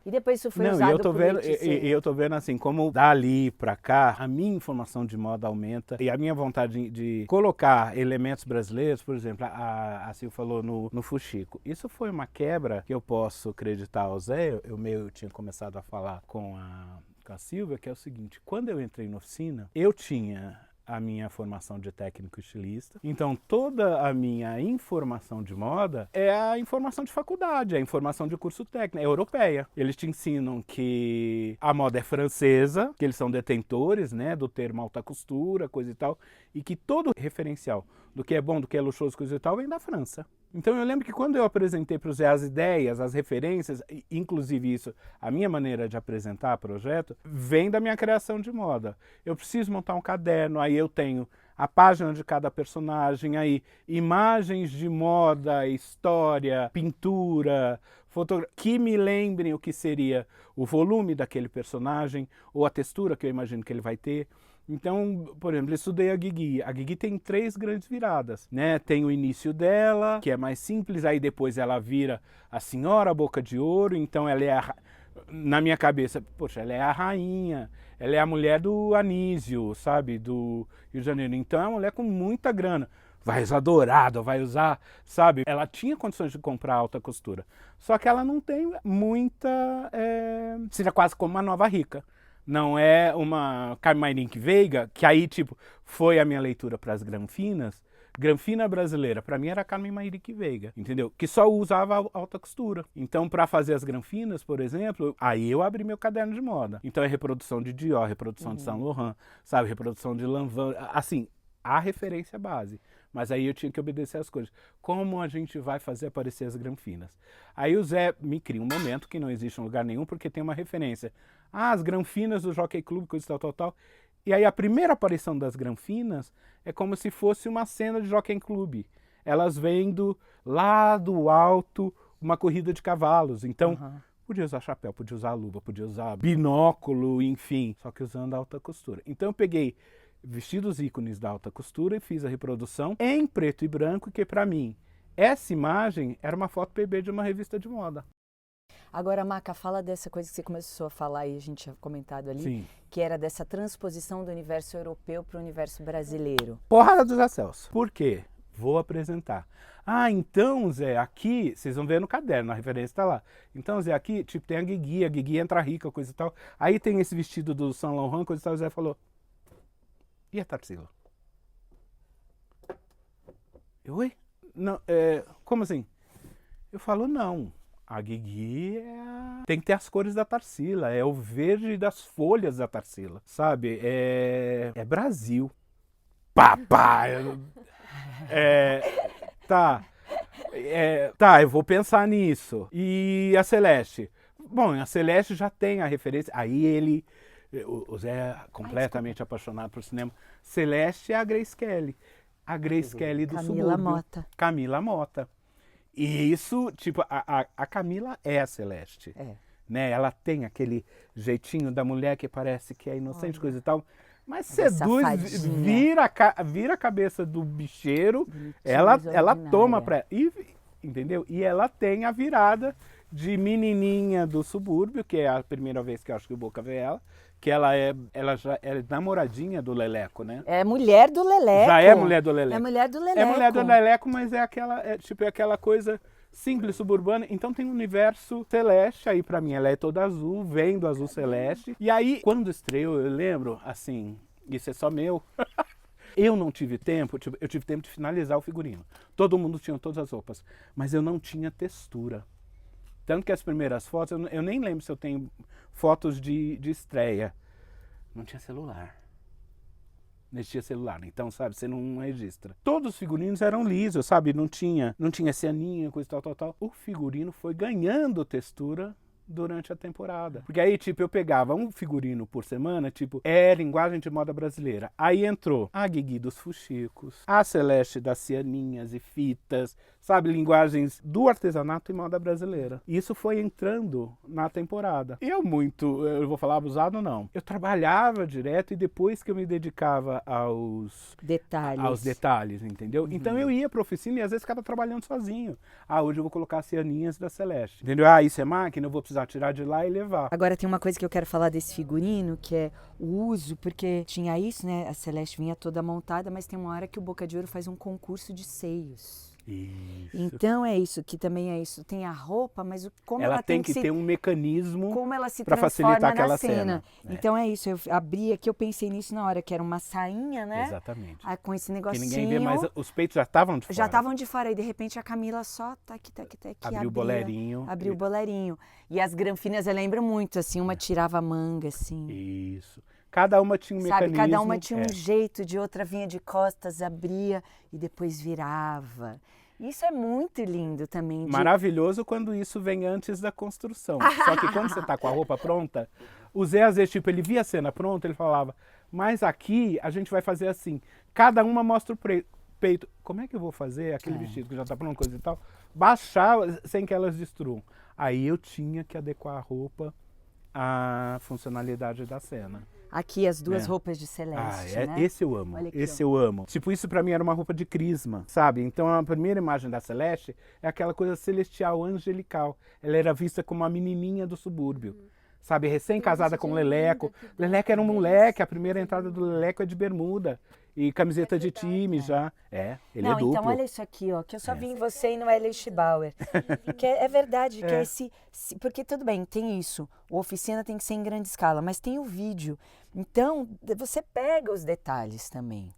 E depois isso foi Não, usado e eu tô por vendo, Letícia. e eu tô vendo assim, como dali pra cá, a minha informação de moda aumenta e a minha vontade de colocar elementos brasileiros, por exemplo, a Sil falou no fuxico. Isso foi uma quebra que eu posso acreditar ao Zé, eu tinha começado a falar com a Silvia, que é o seguinte, quando eu entrei na oficina, eu tinha a minha formação de técnico estilista. Então, toda a minha informação de moda é a informação de faculdade, é a informação de curso técnico, é europeia. Eles te ensinam que a moda é francesa, que eles são detentores, né, do termo alta costura, coisa e tal, e que todo referencial do que é bom, do que é luxuoso, coisa e tal, vem da França. Então eu lembro que quando eu apresentei para o Zé as ideias, as referências, inclusive isso, a minha maneira de apresentar projeto, vem da minha criação de moda. Eu preciso montar um caderno, aí eu tenho a página de cada personagem, aí imagens de moda, história, pintura, fotografia, que me lembrem o que seria o volume daquele personagem, ou a textura que eu imagino que ele vai ter. Então, por exemplo, eu estudei a Guigui. A Guigui tem 3 grandes viradas, né? Tem o início dela, que é mais simples, aí depois ela vira a senhora boca de ouro, então ela é na minha cabeça, poxa, ela é a rainha, ela é a mulher do Anísio, sabe, do Rio de Janeiro. Então é uma mulher com muita grana. Vai usar dourado, vai usar, sabe? Ela tinha condições de comprar alta costura, só que ela não tem muita, seria quase como uma nova rica. Não é uma Carmen Veiga, que aí, tipo, foi a minha leitura para as granfinas. Granfina brasileira, para mim era Carmen Mairic Veiga, entendeu? Que só usava alta costura. Então, para fazer as granfinas, por exemplo, aí eu abri meu caderno de moda. Então é reprodução de Dior, reprodução de Saint Laurent, sabe? Reprodução de Lanvin, assim, a referência base. Mas aí eu tinha que obedecer as coisas. Como a gente vai fazer aparecer as granfinas? Aí o Zé me cria um momento que não existe em lugar nenhum, porque tem uma referência. As granfinas do Jockey Club, coisa tal. E aí a primeira aparição das granfinas é como se fosse uma cena de Jockey Club. Elas vendo lá do alto uma corrida de cavalos. Então, podia usar chapéu, podia usar luva, podia usar binóculo, enfim. Só que usando alta costura. Então eu peguei vestidos ícones da alta costura e fiz a reprodução em preto e branco, que para mim, essa imagem era uma foto PB de uma revista de moda. Agora, Maca, fala dessa coisa que você começou a falar e a gente tinha comentado ali, Sim. Que era dessa transposição do universo europeu para o universo brasileiro. Porrada do Zé Celso. Por quê? Vou apresentar. Ah, então, Zé, aqui, vocês vão ver no caderno, a referência está lá. Então, Zé, aqui, tipo, tem a Guigui entra rica, coisa e tal. Aí tem esse vestido do Saint Laurent, coisa e tal, o Zé falou, e a Tarsila? Oi? Não, como assim? Eu falo, não. A Guigui tem que ter as cores da Tarsila, é o verde das folhas da Tarsila, sabe? É Brasil. Papai! Tá, eu vou pensar nisso. E a Celeste? Bom, a Celeste já tem a referência. Aí o Zé é completamente apaixonado por cinema. Celeste é a Grace Kelly. A Grace Kelly do Camila subúrbio. Mota. Camila Mota. E isso, tipo, a Camila é a Celeste. Né? Ela tem aquele jeitinho da mulher que parece que é inocente, coisa e tal. Mas seduz, vira a cabeça do bicheiro, ela toma pra... Entendeu? E ela tem a virada de menininha do subúrbio, que é a primeira vez que eu acho que o Boca vê ela, que ela já é namoradinha do Leleco, né? É mulher do Leleco. Já é mulher do Leleco. É mulher do Leleco. É mulher do Leleco, mas é aquela coisa simples, suburbana. Então tem um universo celeste aí pra mim. Ela é toda azul, vem do azul celeste. E aí, quando estreou, eu lembro, assim, isso é só meu... Eu não tive tempo, eu tive tempo de finalizar o figurino. Todo mundo tinha todas as roupas, mas eu não tinha textura. Tanto que as primeiras fotos, eu nem lembro se eu tenho fotos de estreia. Não tinha celular. Não tinha celular, então, sabe, você não registra. Todos os figurinos eram lisos, sabe, não tinha cianinha, coisa tal. O figurino foi ganhando textura durante a temporada. Porque aí, tipo, eu pegava um figurino por semana, tipo, linguagem de moda brasileira. Aí entrou a Guigui dos fuxicos, a Celeste das cianinhas e fitas, sabe, linguagens do artesanato e moda brasileira. E isso foi entrando na temporada. Eu vou falar abusado, não. Eu trabalhava direto e depois que eu me dedicava aos detalhes, entendeu? Então eu ia pra oficina e às vezes ficava trabalhando sozinho. Hoje eu vou colocar as cianinhas da Celeste. Entendeu? Isso é máquina, eu vou precisar tirar de lá e levar. Agora tem uma coisa que eu quero falar desse figurino, que é o uso, porque tinha isso, né? A Celeste vinha toda montada, mas tem uma hora que o Boca de Ouro faz um concurso de seios. Isso. Então é isso, que também é isso. Tem a roupa, mas como ela tem que ter um mecanismo como ela se para facilitar transforma aquela na cena. Então é isso, eu abri aqui, eu pensei nisso na hora, que era uma sainha, né? Exatamente. Com esse Que negocinho. ninguém vê, mas os peitos já estavam de fora. Já estavam de fora, e de repente a Camila só tá aqui. Abriu o boleirinho. Abriu o boleirinho. E as granfinas eu lembro muito, assim, uma tirava a manga, assim. Isso. Cada uma tinha um mecanismo. Cada uma tinha um jeito, de outra vinha de costas, abria e depois virava. Isso é muito lindo também. Maravilhoso quando isso vem antes da construção. Só que quando você tá com a roupa pronta, o Zé, às vezes, tipo, ele via a cena pronta, ele falava, mas aqui a gente vai fazer assim, cada uma mostra o peito. Como é que eu vou fazer aquele vestido que já tá pronto, coisa e tal? Baixar sem que elas destruam. Aí eu tinha que adequar a roupa à funcionalidade da cena. Aqui as duas roupas de Celeste, né? Esse eu amo, eu amo. Tipo, isso pra mim era uma roupa de crisma, sabe? Então a primeira imagem da Celeste é aquela coisa celestial, angelical. Ela era vista como uma menininha do subúrbio, sabe? Recém-casada com o Leleco. Leleco era um moleque, a primeira entrada do Leleco é de bermuda e camiseta de time já. Ele é duplo. Então olha isso aqui, ó, que eu só vi em você e no Eilish Bauer. Que é verdade, que é porque tudo bem, tem isso, a oficina tem que ser em grande escala, mas tem o vídeo. Então, você pega os detalhes também.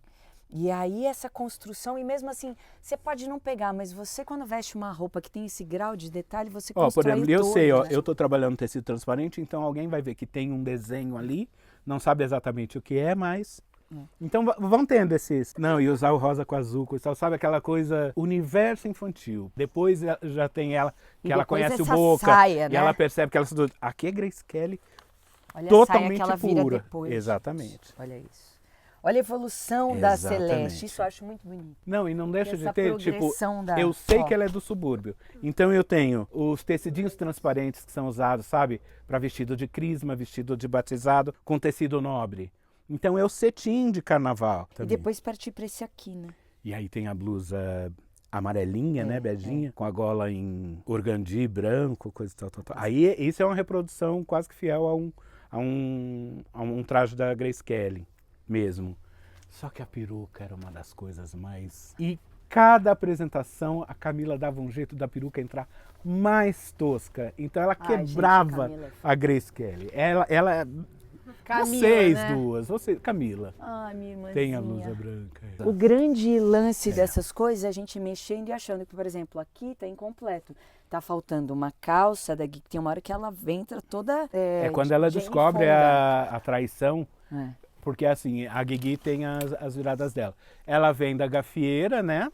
E aí essa construção, e mesmo assim, você pode não pegar, mas você quando veste uma roupa que tem esse grau de detalhe, você constrói por exemplo, eu todo, sei, né? eu tô trabalhando tecido transparente, então alguém vai ver que tem um desenho ali, não sabe exatamente o que é, mas... Então vão tendo esses... Não, e usar o rosa com azul, sabe aquela coisa, universo infantil. Depois já tem ela, que ela conhece o Boca, saia, e né? ela percebe que ela... Aqui é Grace Kelly, Olha totalmente a saia que ela pura. vira depois. Exatamente. Olha isso. Olha a evolução da Celeste, isso eu acho muito bonito. Não, e não deixa de Essa ter, tipo, progressão da... eu sei que ela é do subúrbio. Então eu tenho os tecidinhos transparentes que são usados, sabe? Para vestido de crisma, vestido de batizado, com tecido nobre. Então é o cetim de carnaval também. E depois partir para esse aqui, né? E aí tem a blusa amarelinha, né, beijinha, com a gola em organdi branco, coisa e tal. Aí isso é uma reprodução quase que fiel a um traje da Grace Kelly mesmo. Só que a peruca era uma das coisas mais... E cada apresentação a Camila dava um jeito da peruca entrar mais tosca. Então ela quebrava a Grace Kelly. Ela Camila, vocês né? duas, Camila. Ai, minha irmãzinha. Tem a blusa branca. O grande lance dessas coisas é a gente mexendo e achando que, por exemplo, aqui tá incompleto. Tá faltando uma calça da Gui, que tem uma hora que ela entra toda... Quando ela descobre a traição, porque assim, a Guigui tem as viradas dela. Ela vem da gafieira, né?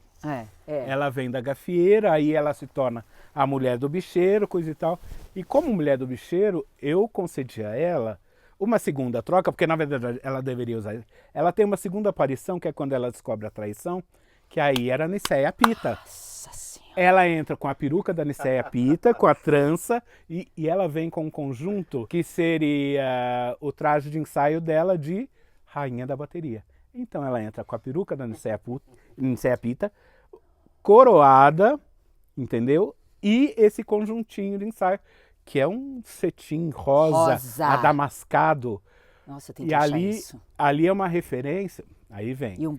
Ela vem da gafieira, aí ela se torna a mulher do bicheiro, coisa e tal. E como mulher do bicheiro, eu concedi a ela uma segunda troca, porque na verdade ela deveria usar. Ela tem uma segunda aparição, que é quando ela descobre a traição, que aí era a Nicéia Pita. Nossa Senhora. Ela entra com a peruca da Nicéia Pita, com a trança, e ela vem com um conjunto que seria o traje de ensaio dela de rainha da bateria. Então ela entra com a peruca da Nicéia Pita, coroada, entendeu? E esse conjuntinho de ensaio, que é um cetim rosa. Adamascado. Nossa, tem que achar isso. Ali é uma referência, aí vem. E um...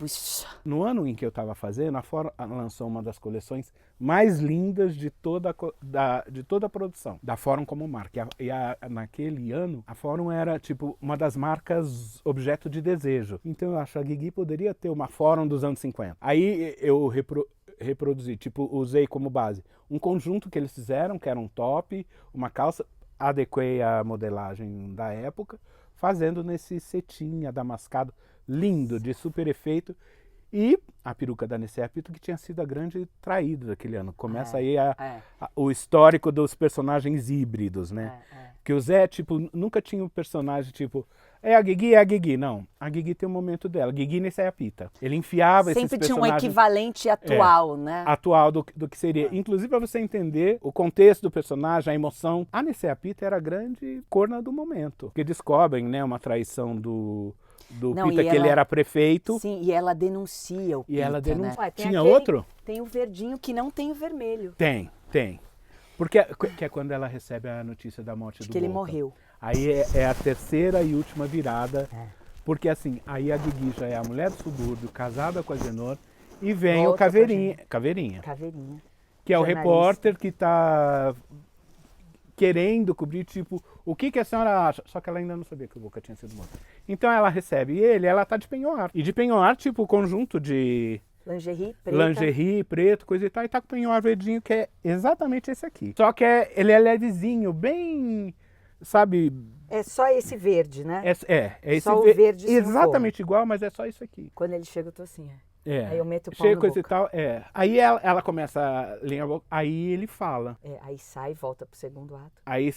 No ano em que eu estava fazendo, a Fórum lançou uma das coleções mais lindas de toda a produção, da Fórum como marca. Naquele ano, a Fórum era tipo uma das marcas objeto de desejo. Então eu acho que a Guigui poderia ter uma Fórum dos anos 50. Aí eu reproduzir, tipo, usei como base um conjunto que eles fizeram, que era um top, uma calça, adequei a modelagem da época, fazendo nesse cetim adamascado, lindo, de super efeito, e a peruca da Nicéia Pito, que tinha sido a grande traída daquele ano. Começa aí o histórico dos personagens híbridos, né? Que o Zé, tipo, nunca tinha um personagem, tipo, é a Guigui, não. A Guigui tem um momento dela, Guigui Nicéia Pita. Ele enfiava esses Sempre personagens... tinha um equivalente atual, né? Atual do que seria. Inclusive, para você entender o contexto do personagem, a emoção. A Nicéia Pita era a grande corna do momento. Porque descobrem, né, uma traição do Não, Pita, que ele era prefeito. Sim, e ela denuncia o Pita, E ela denuncia. né? Ué, Tinha outro? Tem o verdinho que não tem o vermelho. Tem. Porque que é quando ela recebe a notícia da morte do Que ele Boca. morreu. Aí é a terceira e última virada. Porque assim, aí a Guigui já é a mulher do subúrbio, casada com a Genor, e vem Volta o Caveirinha. Caveirinha. Que é o Jornalista. repórter que está querendo cobrir, tipo, o que a senhora acha? Só que ela ainda não sabia que o Boca tinha sido morto. Então ela recebe ele, ela tá de penhoar. E de penhoar, tipo, conjunto de Lingerie preto, coisa e tal, e tá com o penhoar verdinho, que é exatamente esse aqui. Só que ele é levezinho, bem, sabe... É só esse verde, né? É esse Só o verde sem exatamente igual, mas é só isso aqui. Quando ele chega, eu tô assim, É. Aí eu meto o pau Chega no coisa Boca. e tal, Aí ela começa a linha, aí ele fala. Aí sai e volta pro segundo ato. Aí,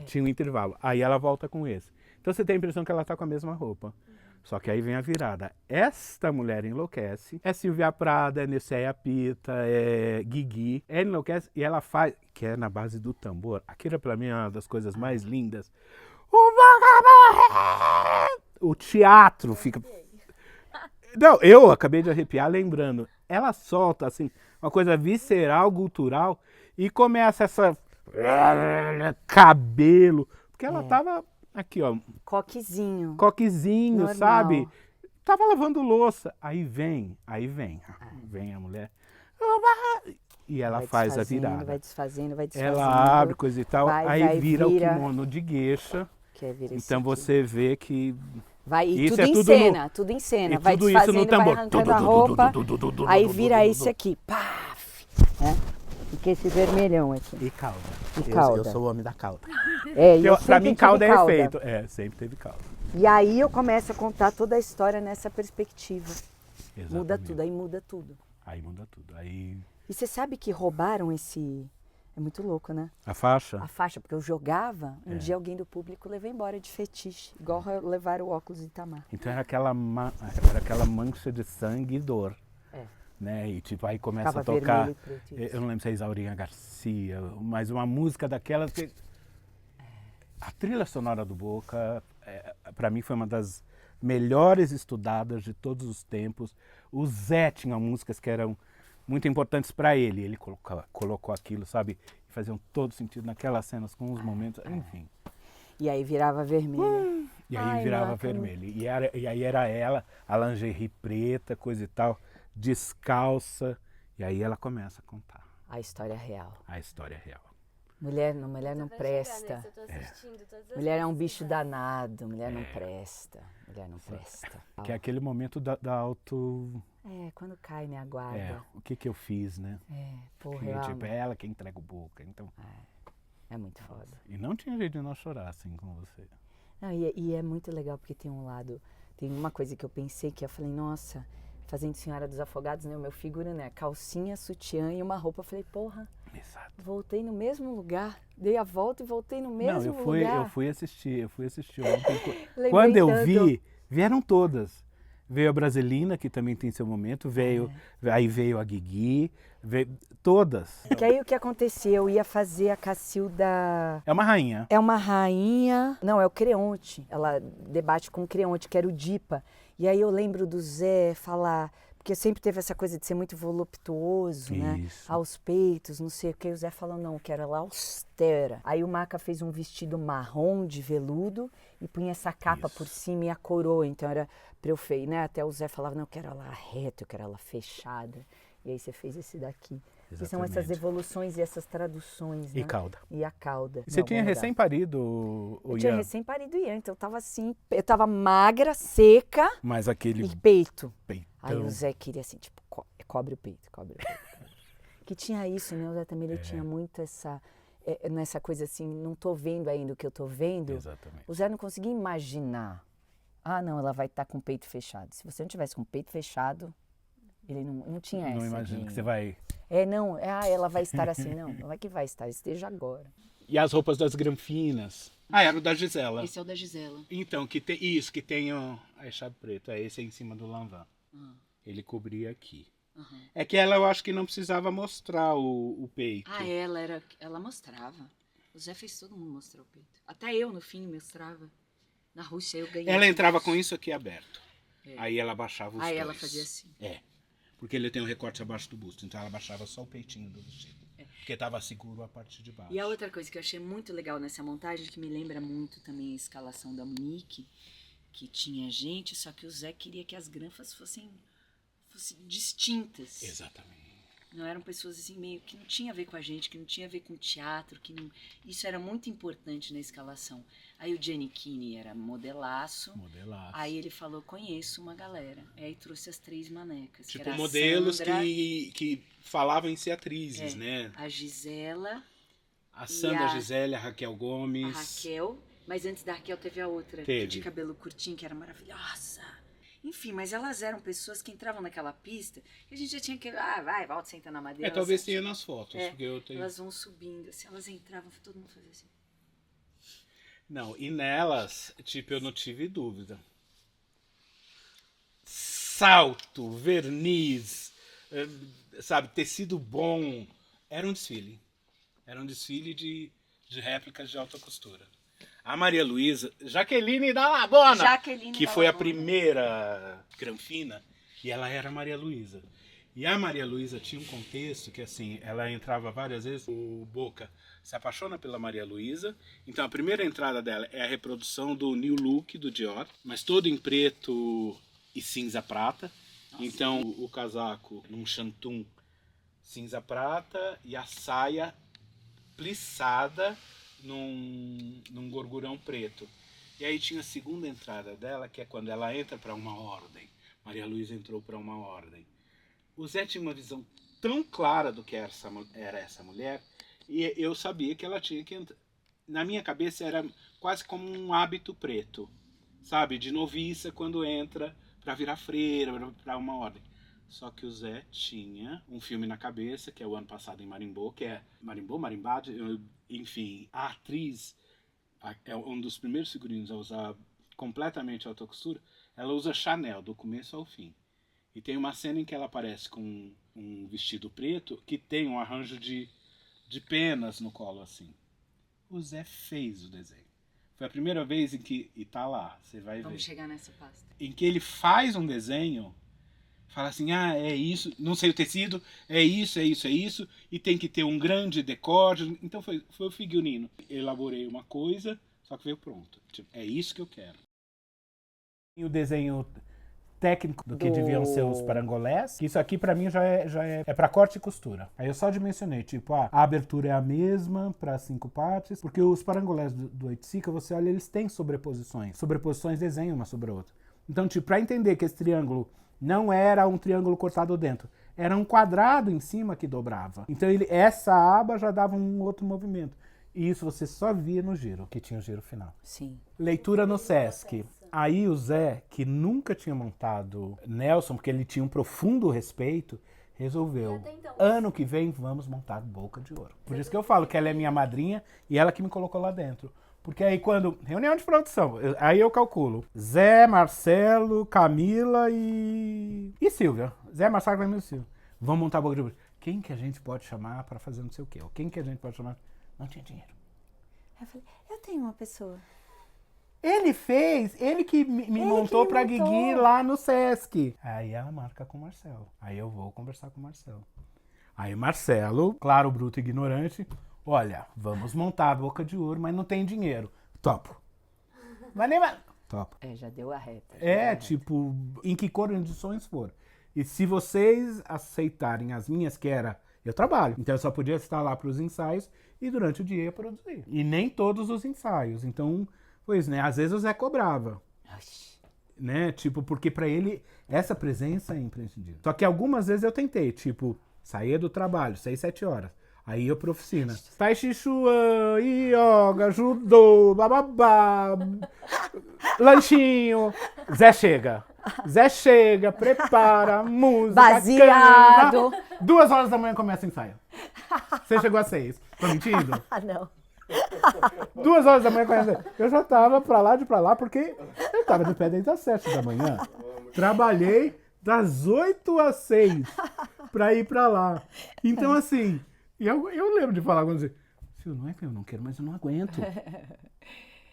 tinha um intervalo. Aí ela volta com esse. Então você tem a impressão que ela tá com a mesma roupa. Só que aí vem a virada. Esta mulher enlouquece. É Silvia Prada, é Nicéia Pita, é Guigui. Ela enlouquece e ela faz, que é na base do tambor. Aquilo pra mim é uma das coisas mais lindas. O teatro fica... Não, eu acabei de arrepiar lembrando. Ela solta, assim, uma coisa visceral, gutural, e começa essa... cabelo. Porque ela tava aqui, ó. Coquezinho. Coquezinho, Normal. sabe? Tava lavando louça. Aí vem a mulher. E ela Vai faz a desfazendo, virada. Vai desfazendo. Ela abre, coisa e tal. Aí vira o vira. kimono de geisha. Que vira esse Então aqui. você vê que... Vai, e Isso tudo é em tudo cena, tudo em cena. e Vai tudo isso no desfazendo, vai tambor. arrancando a roupa, aí vira esse aqui, paf, né? Fica esse vermelhão aqui. E cauda. E cauda. Eu sou o homem da cauda. E eu Pra sempre mim, tive cauda é efeito. Sempre teve cauda. E aí eu começo a contar toda a história nessa perspectiva. Muda Exatamente. tudo, aí muda tudo. Aí muda tudo. Aí E você sabe que roubaram esse... É muito louco, né? a faixa. A faixa, porque eu jogava, um dia alguém do público levou embora de fetiche. Igual levaram o óculos de Itamar. Então era aquela mancha de sangue e dor. Né? E tipo, aí começa Ficava a tocar. vermelho e preto, isso. Eu não lembro se é Isaurinha Garcia, mas uma música daquelas que. A trilha sonora do Boca, para mim, foi uma das melhores estudadas de todos os tempos. O Zé tinha músicas que eram muito importantes para ele. Ele colocou aquilo, sabe? E faziam todo sentido naquelas cenas, com os momentos, enfim. E aí virava vermelho. E aí Ai, virava Maca, vermelho. E aí era ela, a lingerie preta, coisa e tal, descalça. E aí ela começa a contar A história real. a história real. Mulher não presta. Mulher é um bicho danado. Mulher não presta. Mulher não presta. Que é aquele momento da auto... Quando cai, né, a guarda. o que eu fiz, né? Porra, Que, eu tipo, amo. é ela que entrega o Boca, então... É muito foda. E não tinha jeito de não chorar assim com você. Não, e é muito legal porque tem um lado, tem uma coisa que eu pensei que eu falei, nossa, fazendo Senhora dos Afogados, né, o meu figura, né, calcinha, sutiã e uma roupa, eu falei, porra, Exato. voltei no mesmo lugar, dei a volta e voltei no mesmo Não, lugar. eu fui assistir ontem. Lembrei Quando eu tanto. vieram todas. Veio a Brasilina, que também tem seu momento, aí veio a Guigui, veio todas. Que aí o que aconteceu, eu ia fazer a Cacilda... É uma rainha. É uma rainha, não, é o Creonte, ela debate com o Creonte, que era o Dipa. E aí eu lembro do Zé falar, porque sempre teve essa coisa de ser muito voluptuoso, né? Isso. Aos peitos, não sei o que. O Zé falou, não, que era lá austera. Aí o Maca fez um vestido marrom de veludo e punha essa capa por cima e a coroa. Então era pra eu feio, né? Até o Zé falava, não, eu quero ela reta, eu quero ela fechada. E aí você fez esse daqui. Que são essas Exatamente. evoluções e essas traduções, né? E cauda. E a cauda. Você Não, tinha vamos mudar. recém-parido o Eu tinha Ian, recém-parido Ian, então eu tava assim, eu tava magra, seca mas aquele e peito. peitão. Aí o Zé queria assim, tipo, Cobre o peito. Que tinha isso, né? O Zé também ele tinha muito nessa coisa assim, não tô vendo ainda o que eu tô vendo. Exatamente. O Zé não conseguia imaginar. Ah, não, ela vai estar com o peito fechado. Se você não tivesse com o peito fechado, ele não tinha essa. Não imagino que você vai... Ela vai estar assim. Não é que vai estar, esteja agora. E as roupas das granfinas? Era o da Gisela. Esse é o da Gisela. Então, que tem a chave preta. Esse é em cima do Lanvin. Ele cobria aqui. É que ela, eu acho que não precisava mostrar o peito. Ela mostrava. O Zé fez todo mundo mostrar o peito. Até eu, no fim, mostrava. Na Rússia eu ganhei. Ela entrava com isso aqui aberto. Aí ela baixava os dois. Aí ela fazia assim. Porque ele tem um recorte abaixo do busto. Então ela baixava só o peitinho do vestido. Porque estava seguro a parte de baixo. E a outra coisa que eu achei muito legal nessa montagem, que me lembra muito também a escalação da Monique, que tinha gente, só que o Zé queria que as granfas fossem distintas. Exatamente. Não eram pessoas assim meio que não tinha a ver com a gente, que não tinha a ver com teatro, que não... Isso era muito importante na escalação. Aí o Giannichini era modelaço. Aí ele falou, conheço uma galera. Aí trouxe as 3 manecas. Tipo, que era modelos Sandra, que falavam em ser atrizes, né? A Gisela. A Sandra, a Gisele, a Raquel Gomes. A Raquel. Mas antes da Raquel teve a outra. Teve. De cabelo curtinho, que era maravilhosa. Enfim, mas elas eram pessoas que entravam naquela pista e a gente já tinha que... volta, senta na madeira. Talvez tenha nas fotos. Porque eu tenho... Elas vão subindo, assim, elas entravam, todo mundo fazia assim. Não, e nelas, tipo, eu não tive dúvida. Salto, verniz, sabe, tecido bom. Era um desfile. Era um desfile de réplicas de alta costura. A Maria Luísa, Jaqueline da Labona, que foi a primeira granfina, e ela era Maria Luísa. E a Maria Luísa tinha um contexto que, assim, ela entrava várias vezes, o Boca se apaixona pela Maria Luísa. Então a primeira entrada dela é a reprodução do New Look do Dior, mas todo em preto e cinza prata. Então o casaco num chantum cinza prata e a saia plissada num gorgurão preto. E aí tinha a segunda entrada dela, que é quando ela entra para uma ordem. Maria Luísa entrou para uma ordem. O Zé tinha uma visão tão clara do que era essa mulher, e eu sabia que ela tinha que entrar. Na minha cabeça era quase como um hábito preto, sabe? De noviça quando entra para virar freira, para uma ordem. Só que o Zé tinha um filme na cabeça, que é o ano passado em Marimbô, que é Marimbá, enfim, a atriz é um dos primeiros figurinos a usar completamente alta costura. Ela usa Chanel do começo ao fim. E tem uma cena em que ela aparece com um vestido preto que tem um arranjo de penas no colo assim. O Zé fez o desenho. Foi a primeira vez em que, e tá lá, você vai ver. Vamos chegar nessa pasta. Em que ele faz um desenho, fala assim, é isso, não sei o tecido, é isso, e tem que ter um grande decote. Então foi o figurino. Elaborei uma coisa, só que veio pronto. Tipo, é isso que eu quero. E o desenho técnico do que deviam ser os parangolés, que isso aqui pra mim já é pra corte e costura. Aí eu só dimensionei, tipo, a abertura é a mesma para 5 partes, porque os parangolés do Oiticica, você olha, eles têm sobreposições desenham uma sobre a outra. Então, tipo, pra entender que esse triângulo não era um triângulo cortado dentro, era um quadrado em cima que dobrava. Então essa aba já dava um outro movimento. E isso você só via no giro, que tinha o giro final. Sim. Leitura no Sesc. Aí o Zé, que nunca tinha montado Nelson, porque ele tinha um profundo respeito, resolveu, ano que vem vamos montar Boca de Ouro. Por isso que eu falo que ela é minha madrinha e ela que me colocou lá dentro. Porque aí quando... Reunião de produção, aí eu calculo. Zé, Marcelo, Camila e Silvia. Zé, Marcelo, Camila e Silvia. Vamos montar Boca de Ouro. Quem que a gente pode chamar para fazer não sei o quê? Ou quem que a gente pode chamar? Não tinha dinheiro. Eu falei, eu tenho uma pessoa. Ele que me montou pra Guigui lá no Sesc. Aí ela marca com o Marcelo. Aí eu vou conversar com o Marcelo. Aí Marcelo, claro, bruto e ignorante, olha, vamos montar a Boca de Ouro, mas não tem dinheiro. Topo. Mas nem mais. Topo. Já deu a reta. Tipo, em que condições for. E se vocês aceitarem as minhas, que era, eu trabalho. Então eu só podia estar lá pros ensaios e durante o dia ia produzir. E nem todos os ensaios. Então... Pois, né? Às vezes o Zé cobrava. né? Tipo, porque pra ele essa presença é imprescindível. Só que algumas vezes eu tentei, tipo, saía do trabalho, 6, 7 horas. Aí eu pra oficina. Tai Chi Chuan, yoga, judô, bababá, lanchinho. Zé chega, prepara, música, Baseado. cana. 2 horas da manhã começa o ensaio. Você chegou às 6. Tô mentindo? Ah, não. 2 horas da manhã começa. Eu já tava pra lá, porque eu tava de pé desde as 7 da manhã. Trabalhei das 8 às 6 pra ir pra lá. Então, assim, eu lembro de falar com você, não é que eu não quero, mas eu não aguento.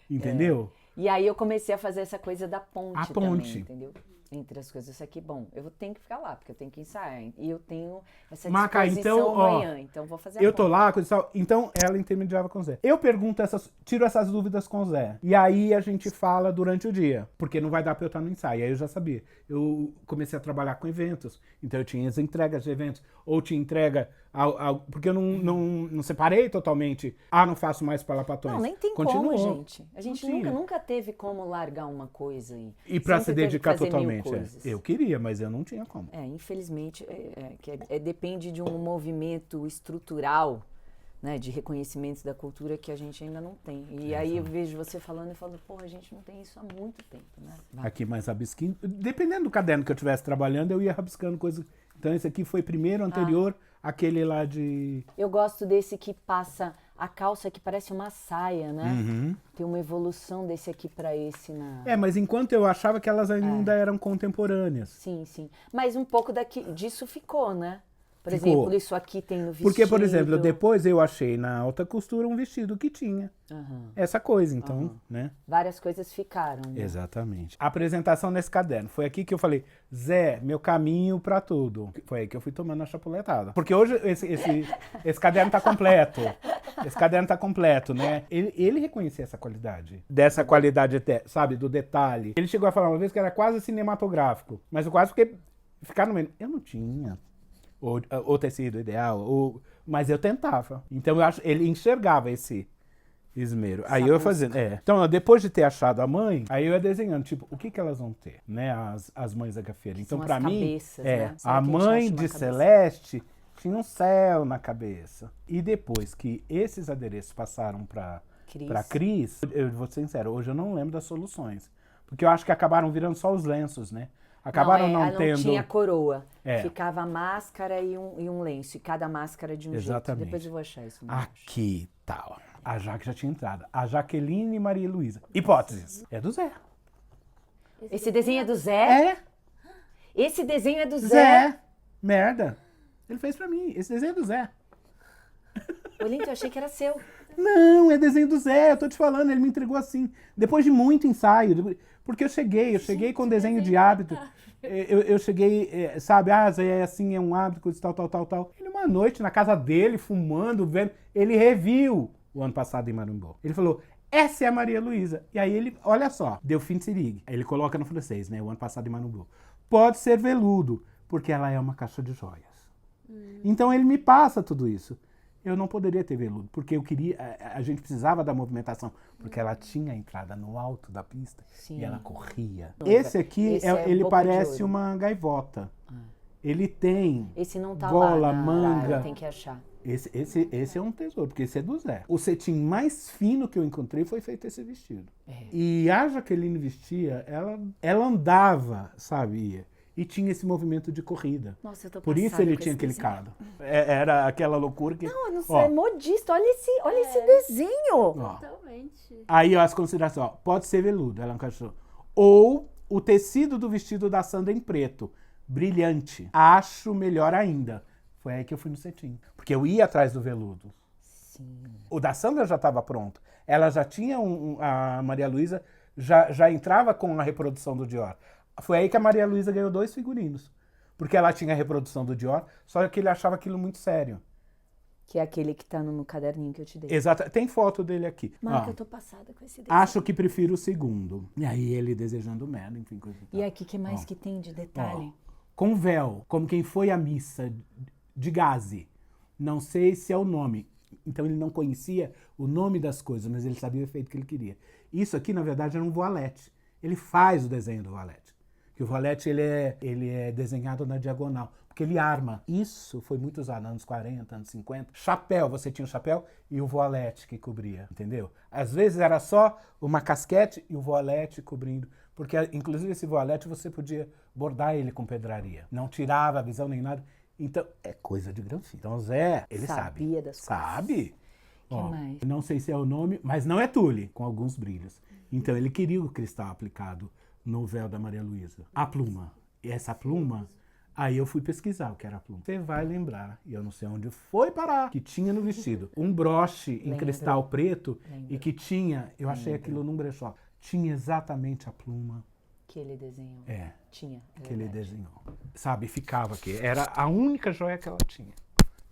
Entendeu? E aí eu comecei a fazer essa coisa da ponte, A ponte. também, entendeu? Entre as coisas, isso aqui, bom, eu tenho que ficar lá, porque eu tenho que ensaiar. E eu tenho essa Maca, disposição então, ó, amanhã, então vou fazer a Eu tô ponte. lá, coisa e tal. Então ela intermediava com o Zé. Eu pergunto tiro essas dúvidas com o Zé. E aí a gente fala durante o dia. Porque não vai dar pra eu estar no ensaio. Aí eu já sabia. Eu comecei a trabalhar com eventos. Então eu tinha as entregas de eventos. Ou tinha entrega. Porque eu não separei totalmente. Não faço mais palapatões. Não, nem tem Continuou. como, gente. A gente Não tinha. nunca teve como largar uma coisa aí. E pra Sempre se teve que dedicar fazer mil totalmente. coisas. Eu queria, mas eu não tinha como. Infelizmente, depende de um movimento estrutural, né, de reconhecimentos da cultura que a gente ainda não tem. E aí eu vejo você falando e falo, porra, a gente não tem isso há muito tempo, né? Vai. Aqui mais rabisquinho. Dependendo do caderno que eu estivesse trabalhando, eu ia rabiscando coisa. Então esse aqui foi primeiro, anterior, aquele lá de... Eu gosto desse que passa a calça que parece uma saia, né? Uhum. Tem uma evolução desse aqui pra esse na... Mas enquanto eu achava que elas ainda eram contemporâneas. Sim, sim. Mas um pouco disso ficou, né? Por Ficou. exemplo, isso aqui tem no vestido. Porque, por exemplo, depois eu achei na alta costura um vestido que tinha Aham. essa coisa, então, né? Várias coisas ficaram, né? Exatamente. A apresentação nesse caderno. Foi aqui que eu falei, Zé, meu caminho pra tudo. Foi aí que eu fui tomando a chapuletada. Porque hoje esse caderno tá completo. Esse caderno tá completo, né? Ele reconhecia essa qualidade. Dessa qualidade, sabe, do detalhe. Ele chegou a falar uma vez que era quase cinematográfico. Mas eu quase ficar no meio. Eu não tinha ou tecido ideal, mas eu tentava. Então eu acho ele enxergava esse esmero. Aí eu ia fazendo. Então, depois de ter achado a mãe, aí eu ia desenhando, tipo, o que elas vão ter, né? As mães da gafeira. Então, São pra as mim, cabeças, né? Será a que a gente mãe acha uma de cabeça? Celeste tinha um céu na cabeça. E depois que esses adereços passaram pra Cris, eu vou ser sincero, hoje eu não lembro das soluções. Porque eu acho que acabaram virando só os lenços, né? Acabaram não tendo... Não tinha coroa. É. Ficava a máscara e um lenço. E cada máscara de um Exatamente. jeito. Depois eu vou achar isso. Aqui, tal. A Jaque já tinha entrado. A Jaqueline e Maria Luísa. Hipóteses. É do Zé. Esse desenho é do Zé? É, Esse desenho é do Zé? Zé. Merda. Ele fez pra mim. Esse desenho é do Zé. Olinto, eu achei que era seu. Não, é desenho do Zé. Eu tô te falando, ele me entregou assim. Depois de muito ensaio. Porque eu cheguei com desenho de hábito. Eu cheguei, sabe, Zé, é assim, é um hábito, coisa tal. Ele uma noite na casa dele, fumando, vendo. Ele reviu o ano passado em Marumbó. Ele falou, essa é a Maria Luísa. E aí ele, olha só, deu fim de sirig. Aí ele coloca no francês, né, o ano passado em Marumbó. Pode ser veludo, porque ela é uma caixa de joias. Então ele me passa tudo isso. Eu não poderia ter veludo, porque eu queria, a gente precisava da movimentação, porque ela tinha a entrada no alto da pista. Sim. E ela corria. Esse aqui, Esse é ele boca de parece ouro. uma gaivota. Ele tem Esse não tá gola, lá na manga. arara, tem que achar. Esse é um tesouro, porque esse é do Zé. O cetim mais fino que eu encontrei foi feito esse vestido. E a Jaqueline vestia, ela andava, sabia? E tinha esse movimento de corrida. Nossa, eu tô Por isso passada ele com tinha esse aquele desenho. cado. Era aquela loucura que... Não, eu não sei, Ó, é modista. Olha esse desenho. ó. Totalmente. Aí ó, as considerações, ó, pode ser veludo, ela é um cachorro. Ou o tecido do vestido da Sandra em preto, brilhante. Acho melhor ainda. Foi aí que eu fui no cetim. Porque eu ia atrás do veludo. Sim. O da Sandra já estava pronto. Ela já tinha a Maria Luísa já entrava com a reprodução do Dior. Foi aí que a Maria Luísa ganhou 2 figurinos. Porque ela tinha a reprodução do Dior, só que ele achava aquilo muito sério. Que é aquele que tá no caderninho que eu te dei. Exato. Tem foto dele aqui. Marca, Ó, eu tô passada com esse desenho. acho que prefiro o segundo. E aí ele desejando merda, enfim, coisa e tal. E aqui, que mais Ó. que tem de detalhe? Com véu, como quem foi à missa de Gazi. Não sei se é o nome. Então ele não conhecia o nome das coisas, mas ele sabia o efeito que ele queria. Isso aqui, na verdade, era um voilete. ele faz o desenho do valete. Que o valete ele é desenhado na diagonal, porque ele arma. Isso foi muito usado nos anos 40, anos 50. Chapéu, você tinha o chapéu e o voilete que cobria, entendeu? Às vezes era só uma casquete e o voilete cobrindo, porque inclusive esse voilete você podia bordar ele com pedraria. Não tirava a visão nem nada. Então, é coisa de granfino. Então, o Zé, ele sabe. Sabia das coisas. Sabe? Que mais? Não sei se é o nome, mas não é tule, com alguns brilhos. Então, ele queria o cristal aplicado no véu da Maria Luísa. A pluma. E essa pluma, aí eu fui pesquisar o que era a pluma. Você vai lembrar, e eu não sei onde foi parar, que tinha no vestido um broche em cristal preto e que tinha, eu achei aquilo num brechó, tinha exatamente a pluma. Que ele desenhou. Tinha. Que ele desenhou. Sabe, ficava aqui. Era a única joia que ela tinha.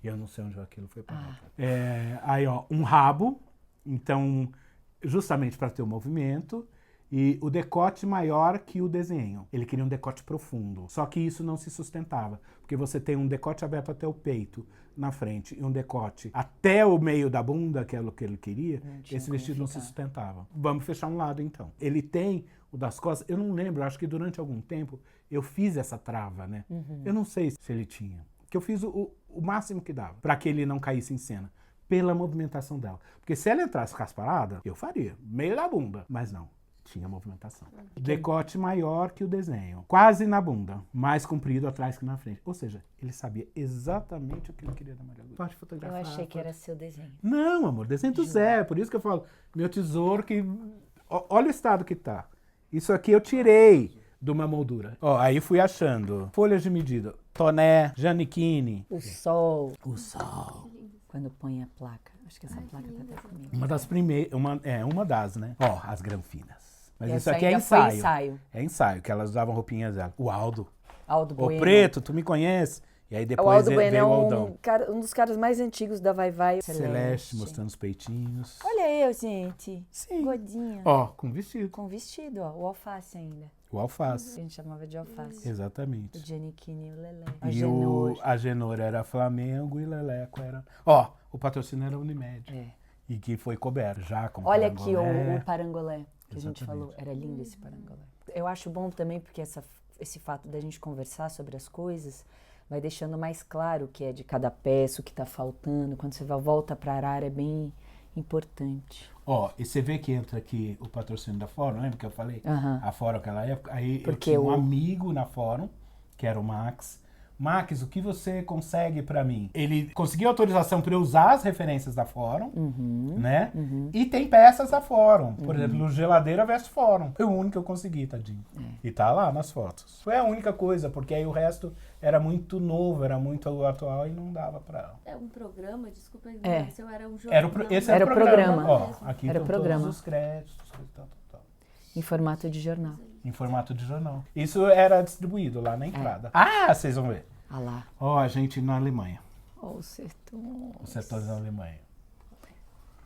E eu não sei onde aquilo foi parar. Aí, ó, um rabo. Então, justamente para ter o movimento. E o decote maior que o desenho. Ele queria um decote profundo. Só que isso não se sustentava. Porque você tem um decote aberto até o peito na frente e um decote até o meio da bunda, que é o que ele queria. Esse vestido não se sustentava. Vamos fechar um lado, então. Ele tem o das costas. Eu não lembro, acho que durante algum tempo eu fiz essa trava, né? Eu não sei se ele tinha. Que eu fiz o máximo que dava para que ele não caísse em cena. Pela movimentação dela. Porque se ela entrasse rasparada, eu faria. Meio da bunda. Mas não. Tinha movimentação. Decote maior que o desenho. Quase na bunda. Mais comprido atrás que na frente. Ou seja, ele sabia exatamente o que ele queria da Maria Luísa. Pode fotografar. Eu achei que era seu desenho. Não, amor. Desenho do Zé. Por isso que eu falo. Meu tesouro que... Olha o estado que tá. Isso aqui eu tirei de uma moldura. Ó, aí fui achando. Folhas de medida. Toné, Giannichini. O sol. O sol. Quando põe a placa. Acho que essa placa tá até comigo. Uma das primeiras... Uma das, né? Ó, as granfinas. Mas Essa isso aqui é ainda foi ensaio. ensaio. É ensaio, que elas usavam roupinhas dela. O Aldo. Aldo O Bueno. Preto, tu me conhece? E aí O depois Aldo Bueno é veio o Aldão. um dos caras mais antigos da Vai Vai. Celeste, mostrando os peitinhos. Olha eu, gente. Sim. Gordinha. Ó, com vestido. Com vestido, ó. O alface ainda. O alface. A gente chamava de alface. Exatamente. O Giannichini e o Lelé. E a Genor era Flamengo e Leleco era... Ó, o patrocínio era Unimed. E que foi coberto já com Olha parangolé. aqui o parangolé que a gente Exatamente. falou. Era lindo esse parangolé. Eu acho bom também porque esse fato da gente conversar sobre as coisas vai deixando mais claro o que é de cada peça, o que está faltando. Quando você volta para a Arara é bem importante. Ó, e você vê que entra aqui o patrocínio da Fórum, lembra que eu falei? A Fórum naquela época, aí Porque eu tinha um amigo na Fórum, que era o Max. Max, o que você consegue pra mim? Ele conseguiu autorização para eu usar as referências da Fórum, né? E tem peças da Fórum. Por exemplo, Geladeira veste Fórum. Foi o único que eu consegui, tadinho. E tá lá nas fotos. Foi a única coisa, porque aí o resto era muito novo, era muito atual e não dava pra... É um programa, desculpa, seu era um jogo. Esse era o programa. Ó, aqui Era estão programa. todos os créditos, tal. Em formato de jornal. Em formato de jornal. Isso era distribuído lá na entrada. Ah, vocês vão ver. Ah lá. Ó, a gente na Alemanha. Ó, o sertão. Os setores da Alemanha.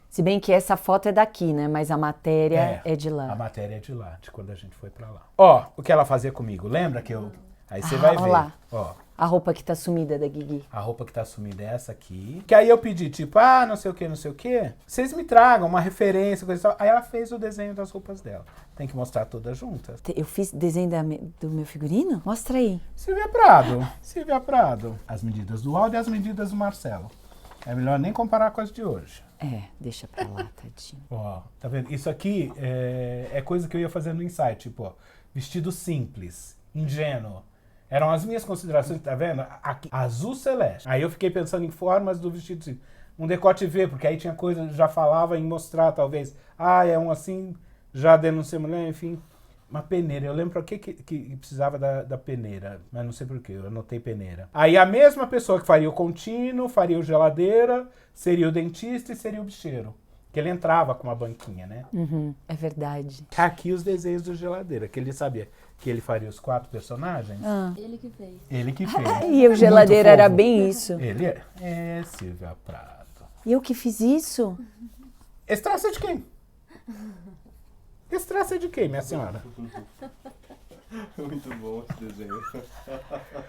Se bem que essa foto é daqui, né? Mas a matéria é de lá. A matéria é de lá, de quando a gente foi pra lá. Ó, o que ela fazia comigo. Lembra que eu... Aí você vai ver. Lá. Ó. A roupa que tá sumida da Guigui. A roupa que tá sumida é essa aqui. Que aí eu pedi, tipo, não sei o que. Vocês me tragam uma referência, coisa e tal. Aí ela fez o desenho das roupas dela. Tem que mostrar todas juntas. Eu fiz desenho do meu figurino? Mostra aí. Silvia Prado. As medidas do Aldo e as medidas do Marcelo. É melhor nem comparar com as de hoje. Deixa pra lá, tadinho. Ó, tá vendo? Isso aqui é coisa que eu ia fazer no ensaio. Tipo, ó, vestido simples, ingênuo. Eram as minhas considerações, tá vendo? Aqui, azul celeste. Aí eu fiquei pensando em formas do vestido simples. Um decote V, porque aí tinha coisa, já falava em mostrar, talvez. É um assim, já denuncia mulher, enfim. Uma peneira. Eu lembro pra que precisava da peneira, mas não sei por que, eu anotei peneira. Aí a mesma pessoa que faria o contínuo, faria o geladeira, seria o dentista e seria o bicheiro. Que ele entrava com uma banquinha, né? É verdade. Aqui os desenhos do geladeira, que ele sabia que ele faria os 4 personagens. Ele que fez. Ele que fez. E o geladeira era bem isso. Ele é Silvia Prado. E eu que fiz isso? Esse traço é de quem? Esse traço é de quem, minha senhora? Muito bom esse desenho.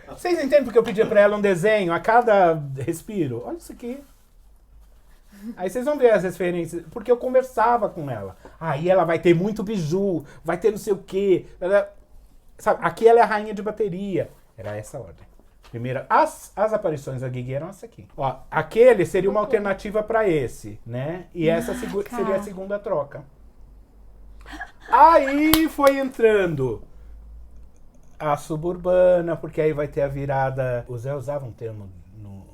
Vocês entendem porque eu pedi pra ela um desenho a cada respiro? Olha isso aqui. Aí vocês vão ver as referências, porque eu conversava com ela. Aí ela vai ter muito biju, vai ter não sei o quê. Sabe, aqui ela é a rainha de bateria. Era essa ordem. Primeiro, as aparições da Guigui eram essa aqui. Ó, aquele seria uma alternativa para esse, né? E essa seria a segunda troca. Aí foi entrando a suburbana, porque aí vai ter a virada... O Zé usava um termo no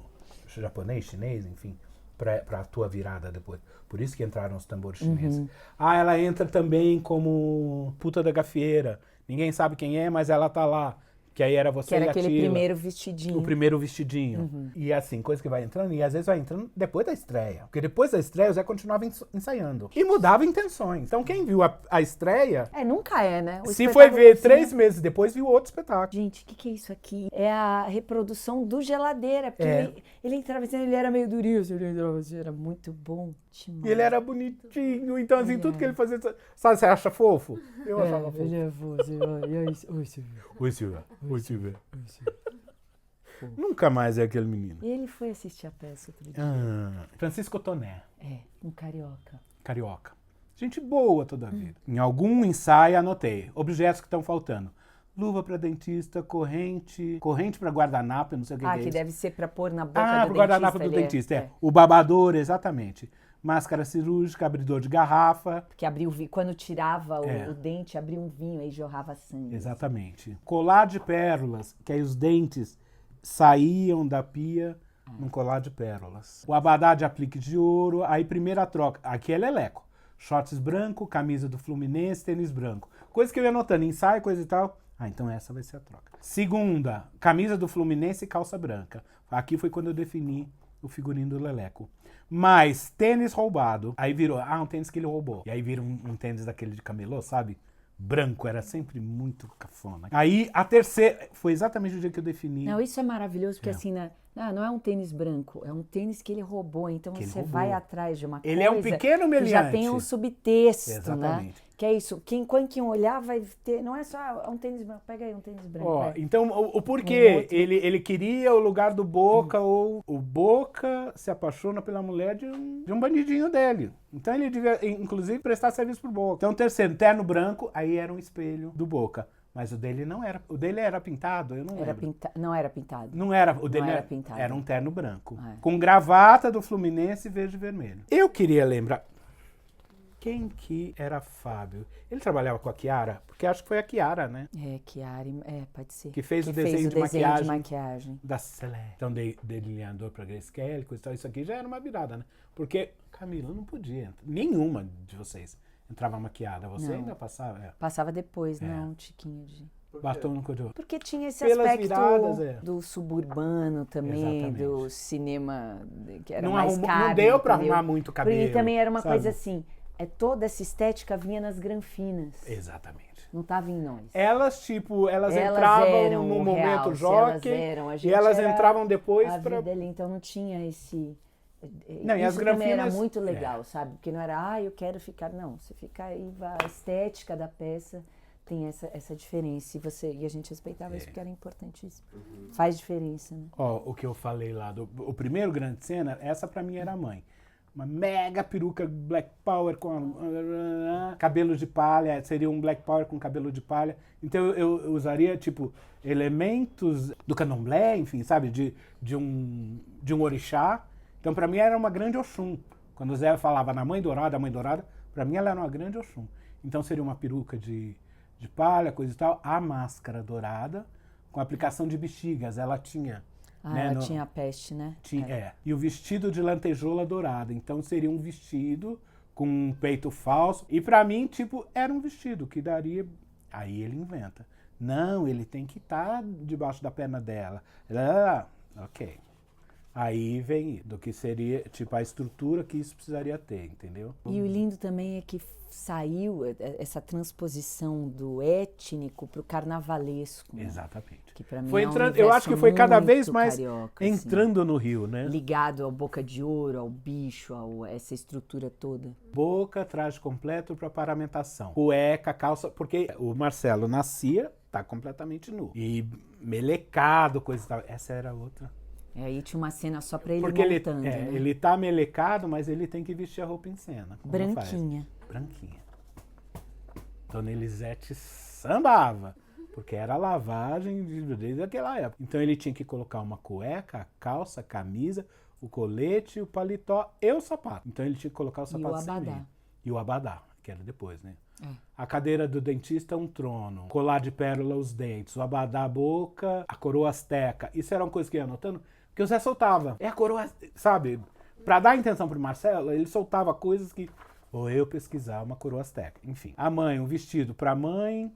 japonês, chinês, enfim, pra tua virada depois. Por isso que entraram os tambores chineses. Ela entra também como puta da gafieira. Ninguém sabe quem é, mas ela tá lá. Que aí era você que era e a aquele Tila. primeiro vestidinho. O primeiro vestidinho. E assim, coisa que vai entrando, e às vezes vai entrando depois da estreia. Porque depois da estreia o Zé continuava ensaiando. E mudava intenções. Então quem viu a estreia... Nunca é, né? Se foi ver 3 meses depois, viu outro espetáculo. Gente, o que é isso aqui? É a reprodução do Geladeira. Porque ele entrava assim, ele era meio durinho, ele entrava assim, era muito bom. E ele era bonitinho, então assim, tudo que ele fazia... Sabe, você acha fofo? Eu achava fofo. Ele é fofo. Oi, Silvia. Oi, Silvia. Nunca mais é aquele menino. E ele foi assistir a peça outro dia. Francisco Toné. Um carioca. Carioca. Gente boa toda a vida. Em algum ensaio anotei. Objetos que estão faltando. Luva para dentista, corrente para guardanapo, eu não sei o que é isso. Que deve ser para pôr na boca do dentista. Guardanapo do dentista, O babador, exatamente. Máscara cirúrgica, abridor de garrafa. Porque quando tirava o dente, abria um vinho, aí jorrava sangue. Exatamente. Colar de pérolas, que aí os dentes saíam da pia num colar de pérolas. O abadá de aplique de ouro, aí primeira troca. Aqui é leleco. Shorts branco, camisa do Fluminense, tênis branco. Coisa que eu ia anotando, ensaio, coisa e tal. Então essa vai ser a troca. Segunda, camisa do Fluminense e calça branca. Aqui foi quando eu defini o figurino do leleco. Mas tênis roubado. Aí virou, um tênis que ele roubou. E aí vira um tênis daquele de camelô, sabe? Branco, era sempre muito cafona. Aí a terceira, foi exatamente o dia que eu defini. Não, isso é maravilhoso, porque assim, não é um tênis branco, é um tênis que ele roubou. Então você vai atrás de uma coisa... Ele é um pequeno meliante. Que já tem um subtexto, exatamente. Né? Que é isso, quando quem olhar vai ter... Não é só um tênis branco, pega aí um tênis branco. Então, o porquê? Ele queria o lugar do Boca, ou o Boca se apaixona pela mulher de um bandidinho dele. Então ele devia, inclusive, prestar serviço pro Boca. Então, terceiro, terno branco, aí era um espelho do Boca. Mas o dele não era. O dele era pintado, eu não lembro. Não era pintado. Não era. O dele não era pintado. Era um terno branco. Com gravata do Fluminense verde e vermelho. Eu queria lembrar... Quem que era Fábio? Ele trabalhava com a Chiara? Porque acho que foi a Chiara, né? Chiara, pode ser. Que fez o desenho de maquiagem da Celeste. Então, delineador pra Grace Kelly, coisa e tal. Isso aqui já era uma virada, né? Porque Camila não podia. Nenhuma de vocês entrava maquiada. Você ainda passava? Passava depois, não, um tiquinho de... Batom no cordão. Porque tinha esse Pelas aspecto viradas, do suburbano também, exatamente. Do cinema que era não mais caro. Não deu pra arrumar muito cabelo. Porque também era uma coisa assim... toda essa estética vinha nas granfinas. Exatamente. Não estava em nós. Elas entravam no momento jockey e elas entravam depois pra... Então não tinha esse... Não, e as granfinas... também era muito legal, sabe? Porque não era, eu quero ficar... Não, você fica aí, a estética da peça tem essa diferença. E a gente respeitava isso porque era importantíssimo. Faz diferença, né? O que eu falei lá, o primeiro grande cena, essa pra mim era a mãe. Uma mega peruca Black Power com cabelo de palha, seria um Black Power com cabelo de palha. Então eu usaria, elementos do candomblé, enfim, sabe, de um orixá. Então pra mim era uma grande Oxum. Quando o Zé falava na Mãe Dourada, pra mim ela era uma grande Oxum. Então seria uma peruca de palha, coisa e tal, a máscara dourada, com aplicação de bexigas. Ela tinha... ela tinha a peste, né? E o vestido de lantejoula dourada. Então seria um vestido com um peito falso. E pra mim, era um vestido que daria... Aí ele inventa. Não, ele tem que estar debaixo da perna dela. Ok. Aí vem do que seria, a estrutura que isso precisaria ter, entendeu? E o lindo também é que saiu essa transposição do étnico pro carnavalesco. Né? Exatamente. Que pra mim foi entrando, eu acho que foi cada vez mais carioca, entrando assim, no Rio, né? Ligado ao Boca de Ouro, ao bicho, essa estrutura toda. Boca, traje completo para paramentação. Cueca, calça, porque o Marcelo nascia, tá completamente nu. E melecado, coisa e tal. Essa era outra. Aí tinha uma cena só pra ele porque montando, né? Ele tá melecado, mas ele tem que vestir a roupa em cena. Branquinha. Branquinha. Dona Elisete sambava, porque era a lavagem desde aquela época. Então ele tinha que colocar uma cueca, a calça, a camisa, o colete, o paletó e o sapato. Então ele tinha que colocar o sapato sem meia. E o abadá, que era depois, né? A cadeira do dentista, um trono. Colar de pérola, os dentes. O abadá, a boca. A coroa asteca. Isso era uma coisa que eu ia anotando, porque o Zé soltava. É a coroa, sabe? Pra dar intenção pro Marcelo, ele soltava coisas que... Ou eu pesquisar uma coroa asteca. Enfim. A mãe, um vestido pra mãe...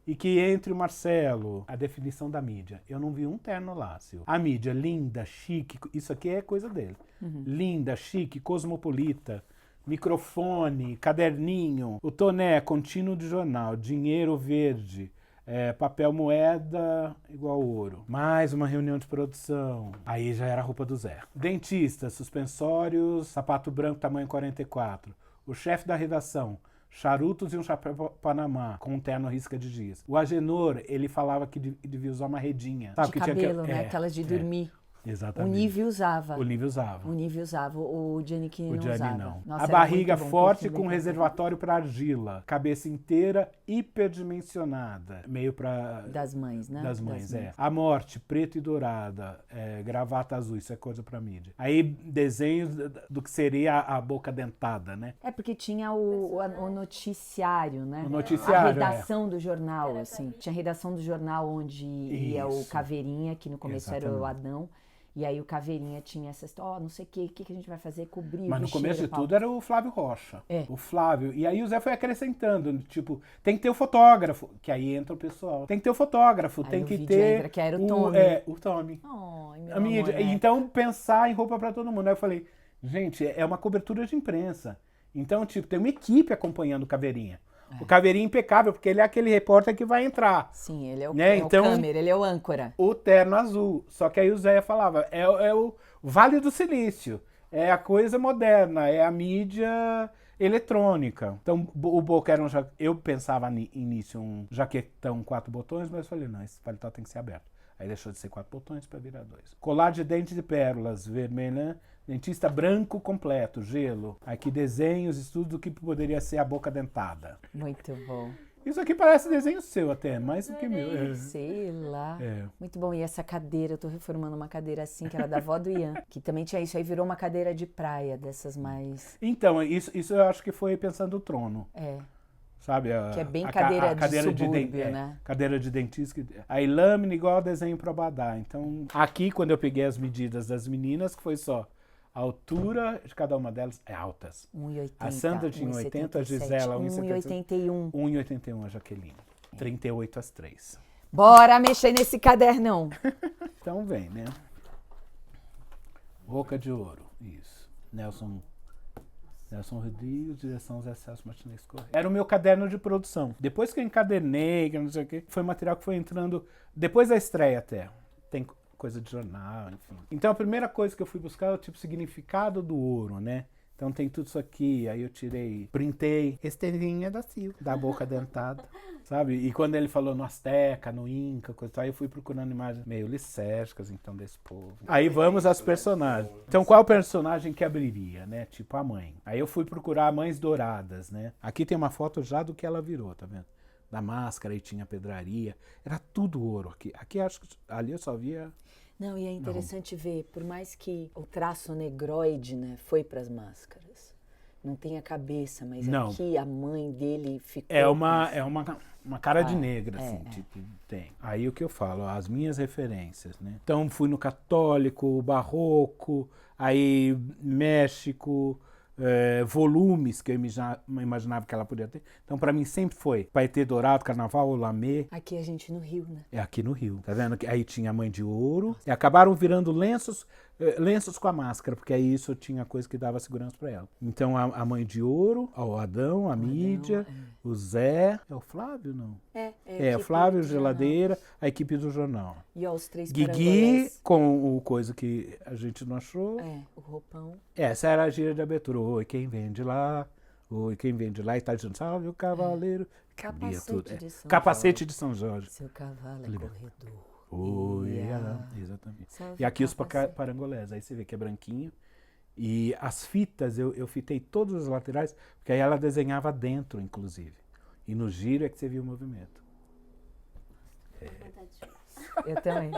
E que entre o Marcelo, a definição da mídia. Eu não vi um terno lá, Silvia. A mídia, linda, chique, isso aqui é coisa dele. Linda, chique, cosmopolita, microfone, caderninho, o toné, contínuo de jornal, dinheiro verde, papel moeda igual ouro. Mais uma reunião de produção. Aí já era a roupa do Zé. Dentista, suspensórios, sapato branco tamanho 44. O chefe da redação, charutos e um chapéu Panamá, com um terno risca de giz. O Agenor, ele falava que devia usar uma redinha. Sabe, de que cabelo, tinha né? Aquelas de dormir. Exatamente. O Nível usava. O Nível usava. O Nível usava. O Giannichini não O Gianni usava. não. Nossa, A era barriga muito bom, forte muito com bem reservatório para argila. Cabeça inteira hiperdimensionada. Meio para... Das mães, né? Das mães, é. A morte, preto e dourada. Gravata azul, isso é coisa pra mídia. Aí desenhos do que seria a boca dentada, né? É porque tinha o noticiário, né? O noticiário, a redação do jornal, assim. Tinha a redação do jornal onde ia o Isso. Caveirinha, que no começo era o Exatamente. Adão. E aí o Caveirinha tinha essa história, não sei o que a gente vai fazer, cobrir Mas o no começo de bicheiro, tudo era o Flávio Rocha. É. O Flávio. E aí o Zé foi acrescentando, tipo, tem que ter o fotógrafo, que aí entra o pessoal. Tem que ter o fotógrafo, Aí tem o que vídeo ter... entra, que era o Tommy. O Tommy. Ai, meu A mídia. amor, né? Então, pensar em roupa pra todo mundo. Aí eu falei, gente, é uma cobertura de imprensa. Então, tipo, tem uma equipe acompanhando o Caveirinha. O Caveirinha é impecável, porque ele é aquele repórter que vai entrar. Sim, ele é o, Né? é Então, o câmera, ele é o âncora. O terno azul. Só que aí o Zé falava, é o Vale do Silício. É a coisa moderna, é a mídia eletrônica. Então, o Boca era eu pensava início um jaquetão 4 botões, mas eu falei, não, esse paletó tem que ser aberto. Aí deixou de ser 4 botões para virar 2. Colar de dentes de pérolas, vermelha, dentista branco completo, gelo. Aqui desenhos, estudos do que poderia ser a boca dentada. Muito bom. Isso aqui parece desenho seu até, mais do que meu. Sei lá. É. Muito bom. E essa cadeira, eu tô reformando uma cadeira assim, que era da avó do Ian, que também tinha isso. Aí virou uma cadeira de praia, dessas mais... Então, isso eu acho que foi pensando no trono. Sabe? Que é bem cadeira de subúrbio, né? Cadeira de dentista. Aí lâmina igual desenho para Abadá. Então, aqui quando eu peguei as medidas das meninas, que foi só a altura de cada uma delas é altas. 1,80. A Sandra tinha 1,80, a Gisela 1,81. 1,81 a Jaqueline. 38 às 3. Bora mexer nesse cadernão. Então vem, né? Boca de Ouro. Isso. Nelson Rodrigues, direção Zé Celso Martinez Correia. Era o meu caderno de produção. Depois que eu encadernei, que não sei o quê, foi material que foi entrando depois da estreia até. Tem coisa de jornal, enfim. Então a primeira coisa que eu fui buscar é o tipo significado do ouro, né? Então tem tudo isso aqui, aí eu printei Esteirinha da Silva, da boca dentada, sabe? E quando ele falou no Azteca, no Inca, coisa, aí eu fui procurando imagens meio licérgicas, então, desse povo. Aí vamos às personagens. Então qual personagem que abriria, né? Tipo a mãe. Aí eu fui procurar mães douradas, né? Aqui tem uma foto já do que ela virou, tá vendo? Da máscara, aí tinha pedraria, era tudo ouro aqui. Aqui acho que ali eu só via... Não, e é interessante ver, por mais que o traço negroide, né, foi para as máscaras. Não tem a cabeça, mas Não. Aqui a mãe dele ficou... É uma cara de negra, assim, tipo, tem. Aí o que eu falo, as minhas referências, né? Então fui no católico, barroco, aí México... volumes que eu imaginava que ela podia ter. Então, pra mim, sempre foi Paetê Dourado, Carnaval, Olamê. Aqui a gente no Rio, né? É aqui no Rio, tá vendo? Aí tinha a Mãe de Ouro. E acabaram virando lenços com a máscara, porque aí isso tinha coisa que dava segurança pra ela. Então, a Mãe de Ouro, o Adão, a mídia, o Zé... É o Flávio, não? É o Flávio, Geladeira, a equipe do jornal. E ó, os 3 Guigui, parangolés. com o coisa que a gente não achou. O roupão. Essa era a gíria de abertura. Oi, quem vem de lá? Oi, quem vem de lá? E tá dizendo, salve o cavaleiro. Capacete de São Jorge. Seu cavalo é corredor. Oi, exatamente. E aqui os parangolés. Aí você vê que é branquinho. E as fitas, eu fitei todas as laterais, porque aí ela desenhava dentro, inclusive. E no giro é que você via o movimento. Eu também.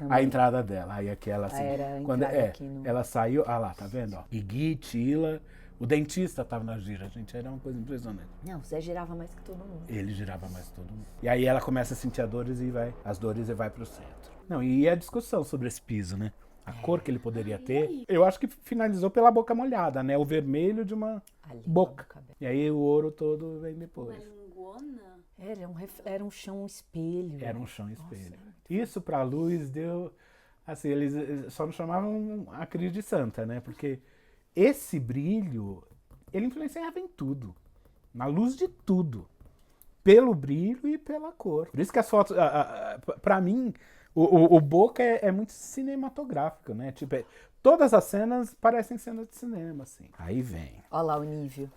A entrada dela, aí aquela assim. Era a quando entrada aqui no... ela saiu, lá, tá vendo? Ó, Igui, Tila, o dentista tava na gira, gente, era uma coisa impressionante. Não, o Zé girava mais que todo mundo. Ele girava mais que todo mundo. E aí ela começa a sentir as dores e vai pro centro. Não, e a discussão sobre esse piso, né? A cor que ele poderia ter, eu acho que finalizou pela boca molhada, né? O vermelho de uma boca. E aí o ouro todo vem depois. Era um chão espelho. Era um chão espelho. Isso pra luz deu... Assim, eles só não chamavam a crise de santa, né? Porque esse brilho, ele influenciava em tudo. Na luz de tudo. Pelo brilho e pela cor. Por isso que as fotos... Pra mim, o Boca é muito cinematográfico, né? Tipo, todas as cenas parecem cenas de cinema, assim. Aí vem. Olha lá o nível.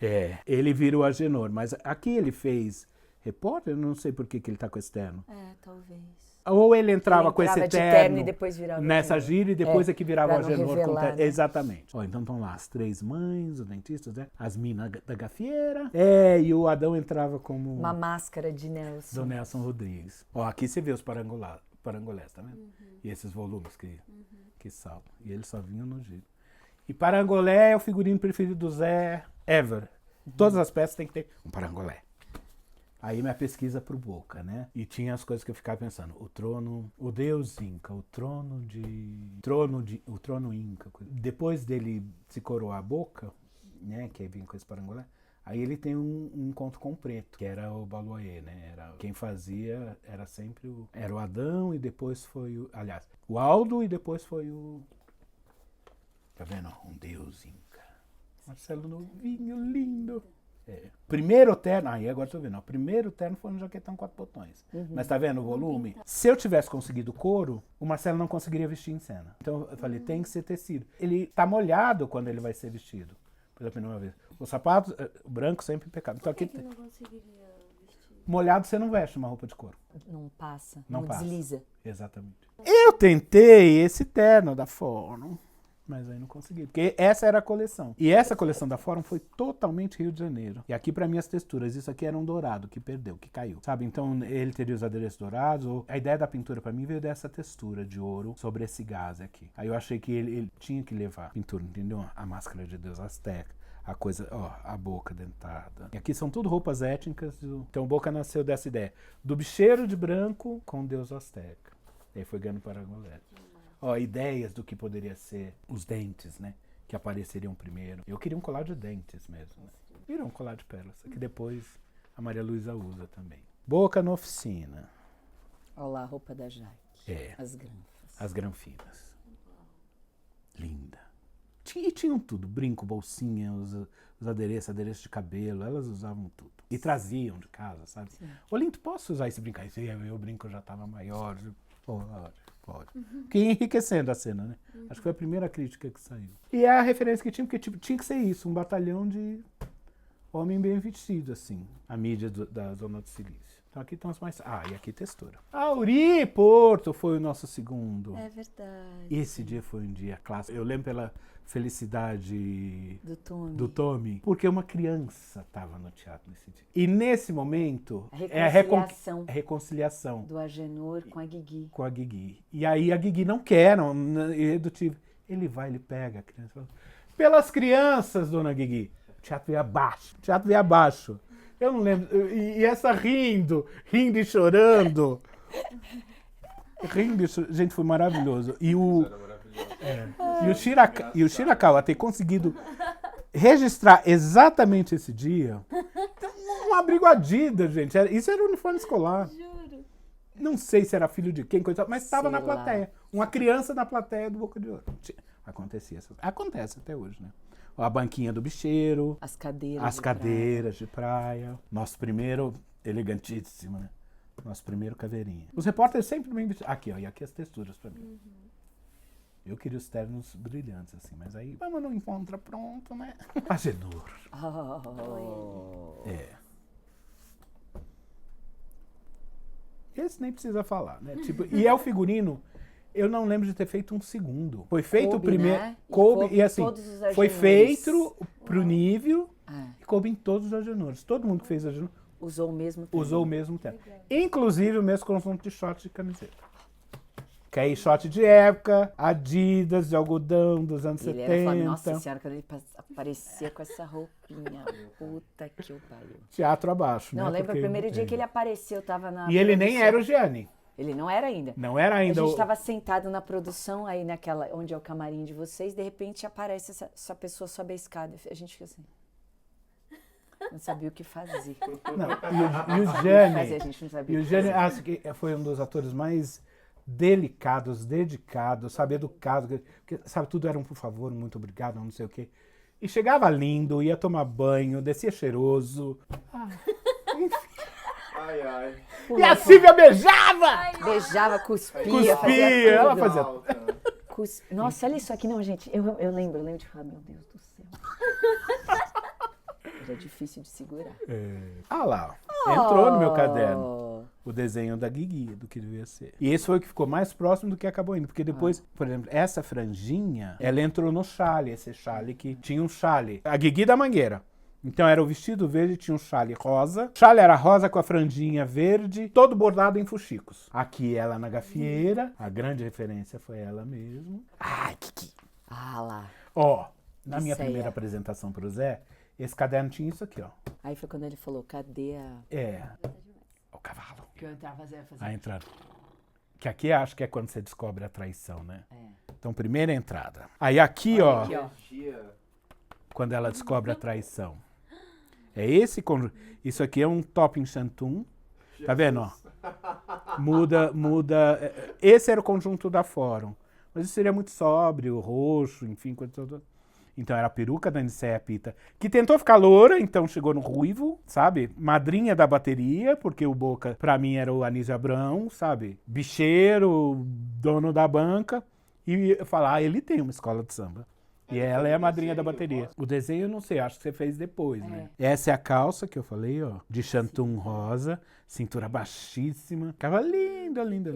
Ele vira o Agenor. Mas aqui ele fez... repórter, eu não sei por que ele tá com esse terno. Talvez. Ou ele entrava com esse terno e depois virava nessa gira e depois é que virava o Agenor. Né? Exatamente. Então estão lá as três mães, os dentistas, né? As minas da gafieira. E o Adão entrava como... uma máscara de Nelson. Do Nelson Rodrigues. Aqui você vê os parangolés, tá vendo? E esses volumes que saltam. E eles só vinham no giro. E parangolé é o figurino preferido do Zé ever. Todas as peças tem que ter um parangolé. Aí minha pesquisa pro Boca, né? E tinha as coisas que eu ficava pensando. O trono, o deus Inca, o trono Inca. Depois dele se coroar a Boca, né? Que aí vinha com esse parangolé. Aí ele tem um encontro com o preto, que era o Baloé, né? Quem fazia era sempre era o Adão e depois foi o Aldo e depois foi o... Tá vendo? Um deus Inca. Marcelo Novinho, lindo. Primeiro terno, agora tô vendo, o primeiro terno foi um jaquetão 4 botões. Mas tá vendo o volume? Se eu tivesse conseguido couro, o Marcelo não conseguiria vestir em cena. Então eu falei, tem que ser tecido. Ele tá molhado quando ele vai ser vestido, pela primeira vez. O sapato branco sempre impecável. Então aqui não conseguiria vestir? Molhado você não veste uma roupa de couro. Não passa, não desliza. Exatamente. Eu tentei esse terno da Fórum, mas aí não consegui, porque essa era a coleção. E essa coleção da Fórum foi totalmente Rio de Janeiro. E aqui pra mim as texturas, isso aqui era um dourado que perdeu, que caiu, sabe? Então ele teria os adereços dourados, a ideia da pintura pra mim veio dessa textura de ouro sobre esse gás aqui. Aí eu achei que ele tinha que levar a pintura, entendeu? A máscara de Deus Azteca, a coisa, a boca dentada. E aqui são tudo roupas étnicas, então o Boca nasceu dessa ideia, do bicheiro de branco com Deus Azteca. E aí foi ganhando parangolé. Ideias do que poderia ser os dentes, né? Que apareceriam primeiro. Eu queria um colar de dentes mesmo, né? Virou um colar de pérolas, que depois a Maria Luísa usa também. Boca na oficina. Olha lá a roupa da Jaque. As granfas. As granfinas. Linda. E tinham tudo. Brinco, bolsinha, os adereços de cabelo. Elas usavam tudo. E traziam de casa, sabe? Olinto, posso usar esse brinco? Aí o brinco já estava maior. Pode. Fiquei enriquecendo a cena, né? Acho que foi a primeira crítica que saiu. E é a referência que tinha, porque tinha que ser isso, um batalhão de homem bem vestido, assim, a mídia da Zona do Silício. Então aqui estão as mais... e aqui textura. Auri Porto foi o nosso segundo. É verdade. Esse dia foi um dia clássico. Eu lembro pela felicidade do Tommy, porque uma criança estava no teatro nesse dia. E nesse momento a reconciliação do Agenor com a Guigui. E aí a Guigui não quer, ele vai, ele pega a criança e fala, pelas crianças, dona Guigui. O teatro veio abaixo. Eu não lembro. E essa rindo e chorando. Gente, foi maravilhoso. E o Shirakawa ter conseguido registrar exatamente esse dia, uma abrigo Adidas, gente. Isso era uniforme escolar. Juro. Não sei se era filho de quem, mas estava na plateia. Uma criança na plateia do Boca de Ouro. Acontece até hoje, né? A banquinha do bicheiro. As cadeiras de praia. Nosso primeiro, elegantíssimo, né? Nosso primeiro caveirinha. Os repórteres sempre bem vestidos. Aqui, e aqui as texturas pra mim. Eu queria os ternos brilhantes, assim, mas aí vamos no encontro pronto, né? Agenor. Esse nem precisa falar, né? E é o figurino, eu não lembro de ter feito um segundo. Foi feito o primeiro. Né? Coube, e assim, foi feito pro nível e coube em todos os Agenores. Todo mundo que fez Agenor Usou o mesmo terno. Usou o mesmo terno. Inclusive o mesmo conjunto de short de camiseta. Que aí short de época, Adidas, de algodão dos anos Ele 70. era falando, nossa senhora, quando ele aparecia com essa roupinha, puta que o pariu. Teatro abaixo, Não, né? lembra o Porque primeiro dia tem. que ele apareceu, tava na E ele nem produção. era o Gianni. Ele não era ainda. Não era ainda A gente o... estava sentado na produção, aí naquela, onde é o camarim de vocês, de repente aparece essa pessoa, sobe a escada. A gente fica assim. Não sabia o que fazer. Não, e o Mas a Gianni... gente não sabia E o o que Gianni, fazer. acho que foi um dos atores mais delicados, dedicados, sabe, educado. Que, sabe, tudo era um por favor, um muito obrigado, não sei o quê. E chegava lindo, ia tomar banho, descia cheiroso. Ai, ai. E a Silvia beijava! Beijava, cuspia, Cuspia, fazia ela tudo. fazia... Nossa, olha isso aqui. Não, gente, eu lembro de falar, meu Deus do céu. Era difícil de segurar. Ah lá, ó. Entrou no meu caderno. Oh. O desenho da Guigui, do que devia ser. E esse foi o que ficou mais próximo do que acabou indo. Porque depois, por exemplo, essa franjinha, ela entrou no chale. Esse chale que tinha um chale. A Guigui da Mangueira. Então era o vestido verde, tinha um chale rosa. O chale era rosa com a franjinha verde, todo bordado em fuxicos. Aqui ela na gafieira. A grande referência foi ela mesmo. Ai, Kiki. Ah lá. Ó, na minha Isso aí, primeira é. apresentação pro Zé, esse caderno tinha isso aqui, ó. Aí foi quando ele falou, cadê a... É. O cavalo. Que eu entrava a fazer... A entrada. Que aqui acho que é quando você descobre a traição, né? Então, primeira entrada. Aí aqui, ó, Aqui, ó. quando ela descobre a traição. É esse conjunto. Isso aqui é um top em chantum. Tá vendo, ó? Muda. Esse era o conjunto da Fórum. Mas isso seria muito sóbrio, roxo, enfim. Então era a peruca da Nicéia Pita, que tentou ficar loura, então chegou no ruivo, sabe? Madrinha da bateria, porque o Boca, pra mim, era o Anísio Abrão, sabe? Bicheiro, dono da banca. E falar, ele tem uma escola de samba. E ela é a madrinha da bateria. O desenho eu não sei, acho que você fez depois, né? Essa é a calça que eu falei, ó, de chantum rosa, cintura baixíssima. Ficava linda, linda.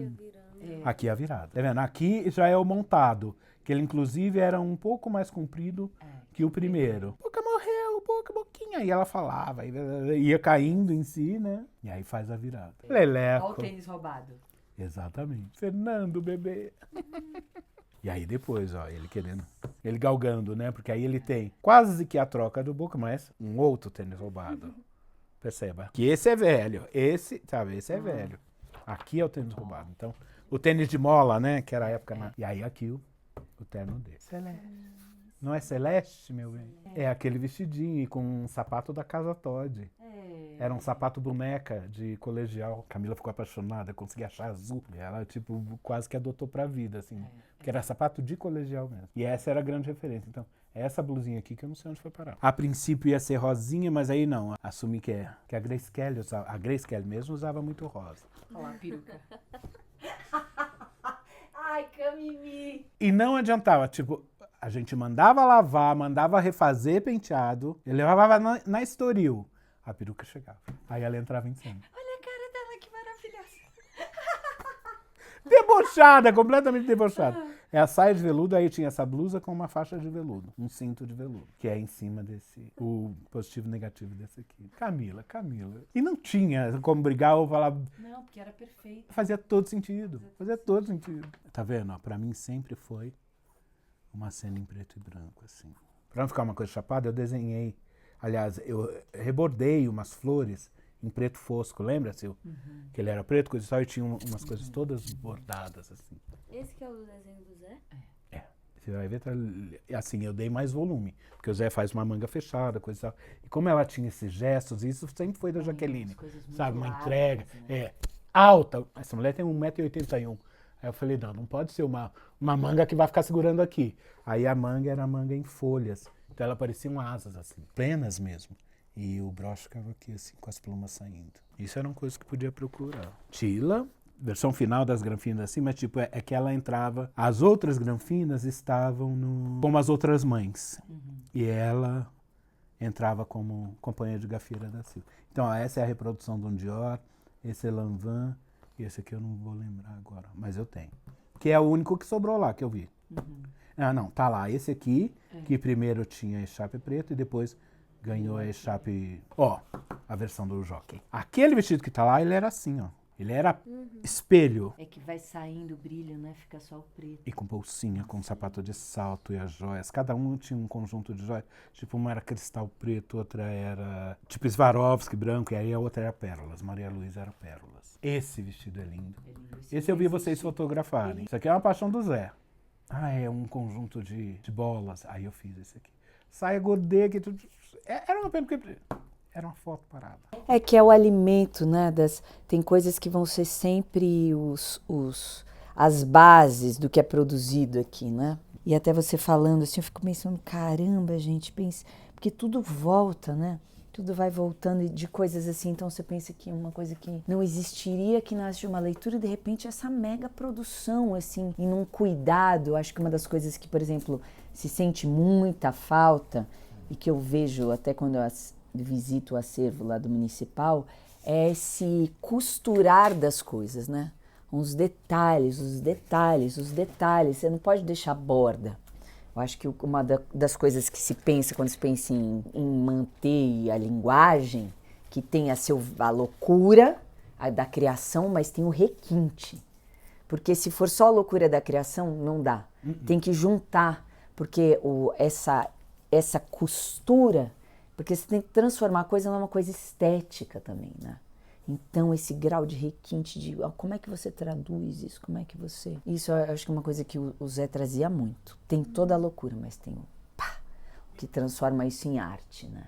Aqui é a virada. Tá vendo? Aqui já é o montado, que ele inclusive era um pouco mais comprido que o primeiro. Boca morreu, boquinha. E ela falava, ia caindo em si, né? E aí faz a virada. Leleco. Olha o tênis roubado. Exatamente. Fernando, bebê. E aí depois, ó, ele galgando, né? Porque aí ele tem quase que a troca do Boca, mas um outro tênis roubado. Perceba. Que esse é velho. Esse é velho. Aqui é o tênis roubado. Então, o tênis de mola, né? Que era a época... E aí aqui o terno dele. Celeste. Não é celeste, meu bem? É aquele vestidinho e com um sapato da Casa Todd. Era um sapato boneca de colegial. Camila ficou apaixonada, conseguia achar azul. E ela, tipo, quase que adotou pra vida, assim. Porque era sapato de colegial mesmo. E essa era a grande referência. Então, essa blusinha aqui que eu não sei onde foi parar. A princípio ia ser rosinha, mas aí não. Assumi que a Grace Kelly usava. A Grace Kelly mesmo usava muito rosa. Olha lá, a peruca. Ai, Camimi. E não adiantava, tipo, a gente mandava lavar, mandava refazer penteado, ele levava na Estoril. A peruca chegava. Aí ela entrava em cena. Olha a cara dela, que maravilhosa. Debochada, completamente debochada. É a saia de veludo, aí tinha essa blusa com uma faixa de veludo, um cinto de veludo, que é em cima desse, o positivo e negativo desse aqui. Camila. E não tinha como brigar ou falar... Não, porque era perfeito. Fazia todo sentido. Tá vendo? Ó, pra mim sempre foi uma cena em preto e branco, assim. Pra não ficar uma coisa chapada, eu desenhei. Aliás, eu rebordei umas flores em preto fosco, lembra, Sil? Que ele era preto, coisa e tal, e tinha umas coisas todas bordadas, assim. Esse que é o desenho do Zé? Você vai ver, tá, assim, eu dei mais volume, porque o Zé faz uma manga fechada, coisa e tal. E como ela tinha esses gestos, isso sempre foi da Jaqueline, sabe? Uma entrega, alta. Essa mulher tem 1,81 m. Aí eu falei, não pode ser uma manga que vai ficar segurando aqui. Aí a manga era manga em folhas, então ela parecia asas, assim, plenas mesmo. E o broche ficava aqui, assim, com as plumas saindo. Isso era uma coisa que podia procurar. Tila, versão final das granfinas, assim, mas tipo, é que ela entrava... As outras granfinas estavam como as outras mães. E ela entrava como companheira de gafieira da Silvia. Então, ó, essa é a reprodução do Dior, esse é Lanvin, e esse aqui eu não vou lembrar agora, mas eu tenho. Que é o único que sobrou lá, que eu vi. Ah, não, tá lá. Esse aqui, que primeiro tinha echarpe preto e depois ganhou a echarpe... Ó, a versão do jockey. Aquele vestido que tá lá, ele era assim, ó. Ele era espelho. É que vai saindo o brilho, né? Fica só o preto. E com bolsinha, com sapato de salto e as joias. Cada um tinha um conjunto de joias. Tipo, uma era cristal preto, outra era tipo Swarovski branco, e aí a outra era pérolas. Maria Luísa era pérolas. Esse vestido é lindo. Esse eu vi vocês fotografarem. Isso aqui é uma paixão do Zé. Ah, é um conjunto de bolas. Aí eu fiz esse aqui. Saia godê, que tudo. Era uma pena porque era uma foto parada. É que é o alimento, né? Tem coisas que vão ser sempre as bases do que é produzido aqui, né? E até você falando assim, eu fico pensando, caramba, gente, porque tudo volta, né? Tudo vai voltando de coisas assim, então você pensa que uma coisa que não existiria, que nasce de uma leitura, e de repente essa mega produção, assim, e num cuidado. Acho que uma das coisas que, por exemplo, se sente muita falta, e que eu vejo até quando eu visito o acervo lá do Municipal, é esse costurar das coisas, né? Os detalhes, você não pode deixar borda. Eu acho que uma das coisas que se pensa quando se pensa em manter a linguagem, que tem a loucura da criação, mas tem o requinte. Porque se for só a loucura da criação, não dá. Tem que juntar, porque essa costura, porque você tem que transformar a coisa numa coisa estética também, né? Então, esse grau de requinte, como é que você traduz isso? Como é que você... Isso eu acho que é uma coisa que o Zé trazia muito. Tem toda a loucura, mas tem o que transforma isso em arte, né?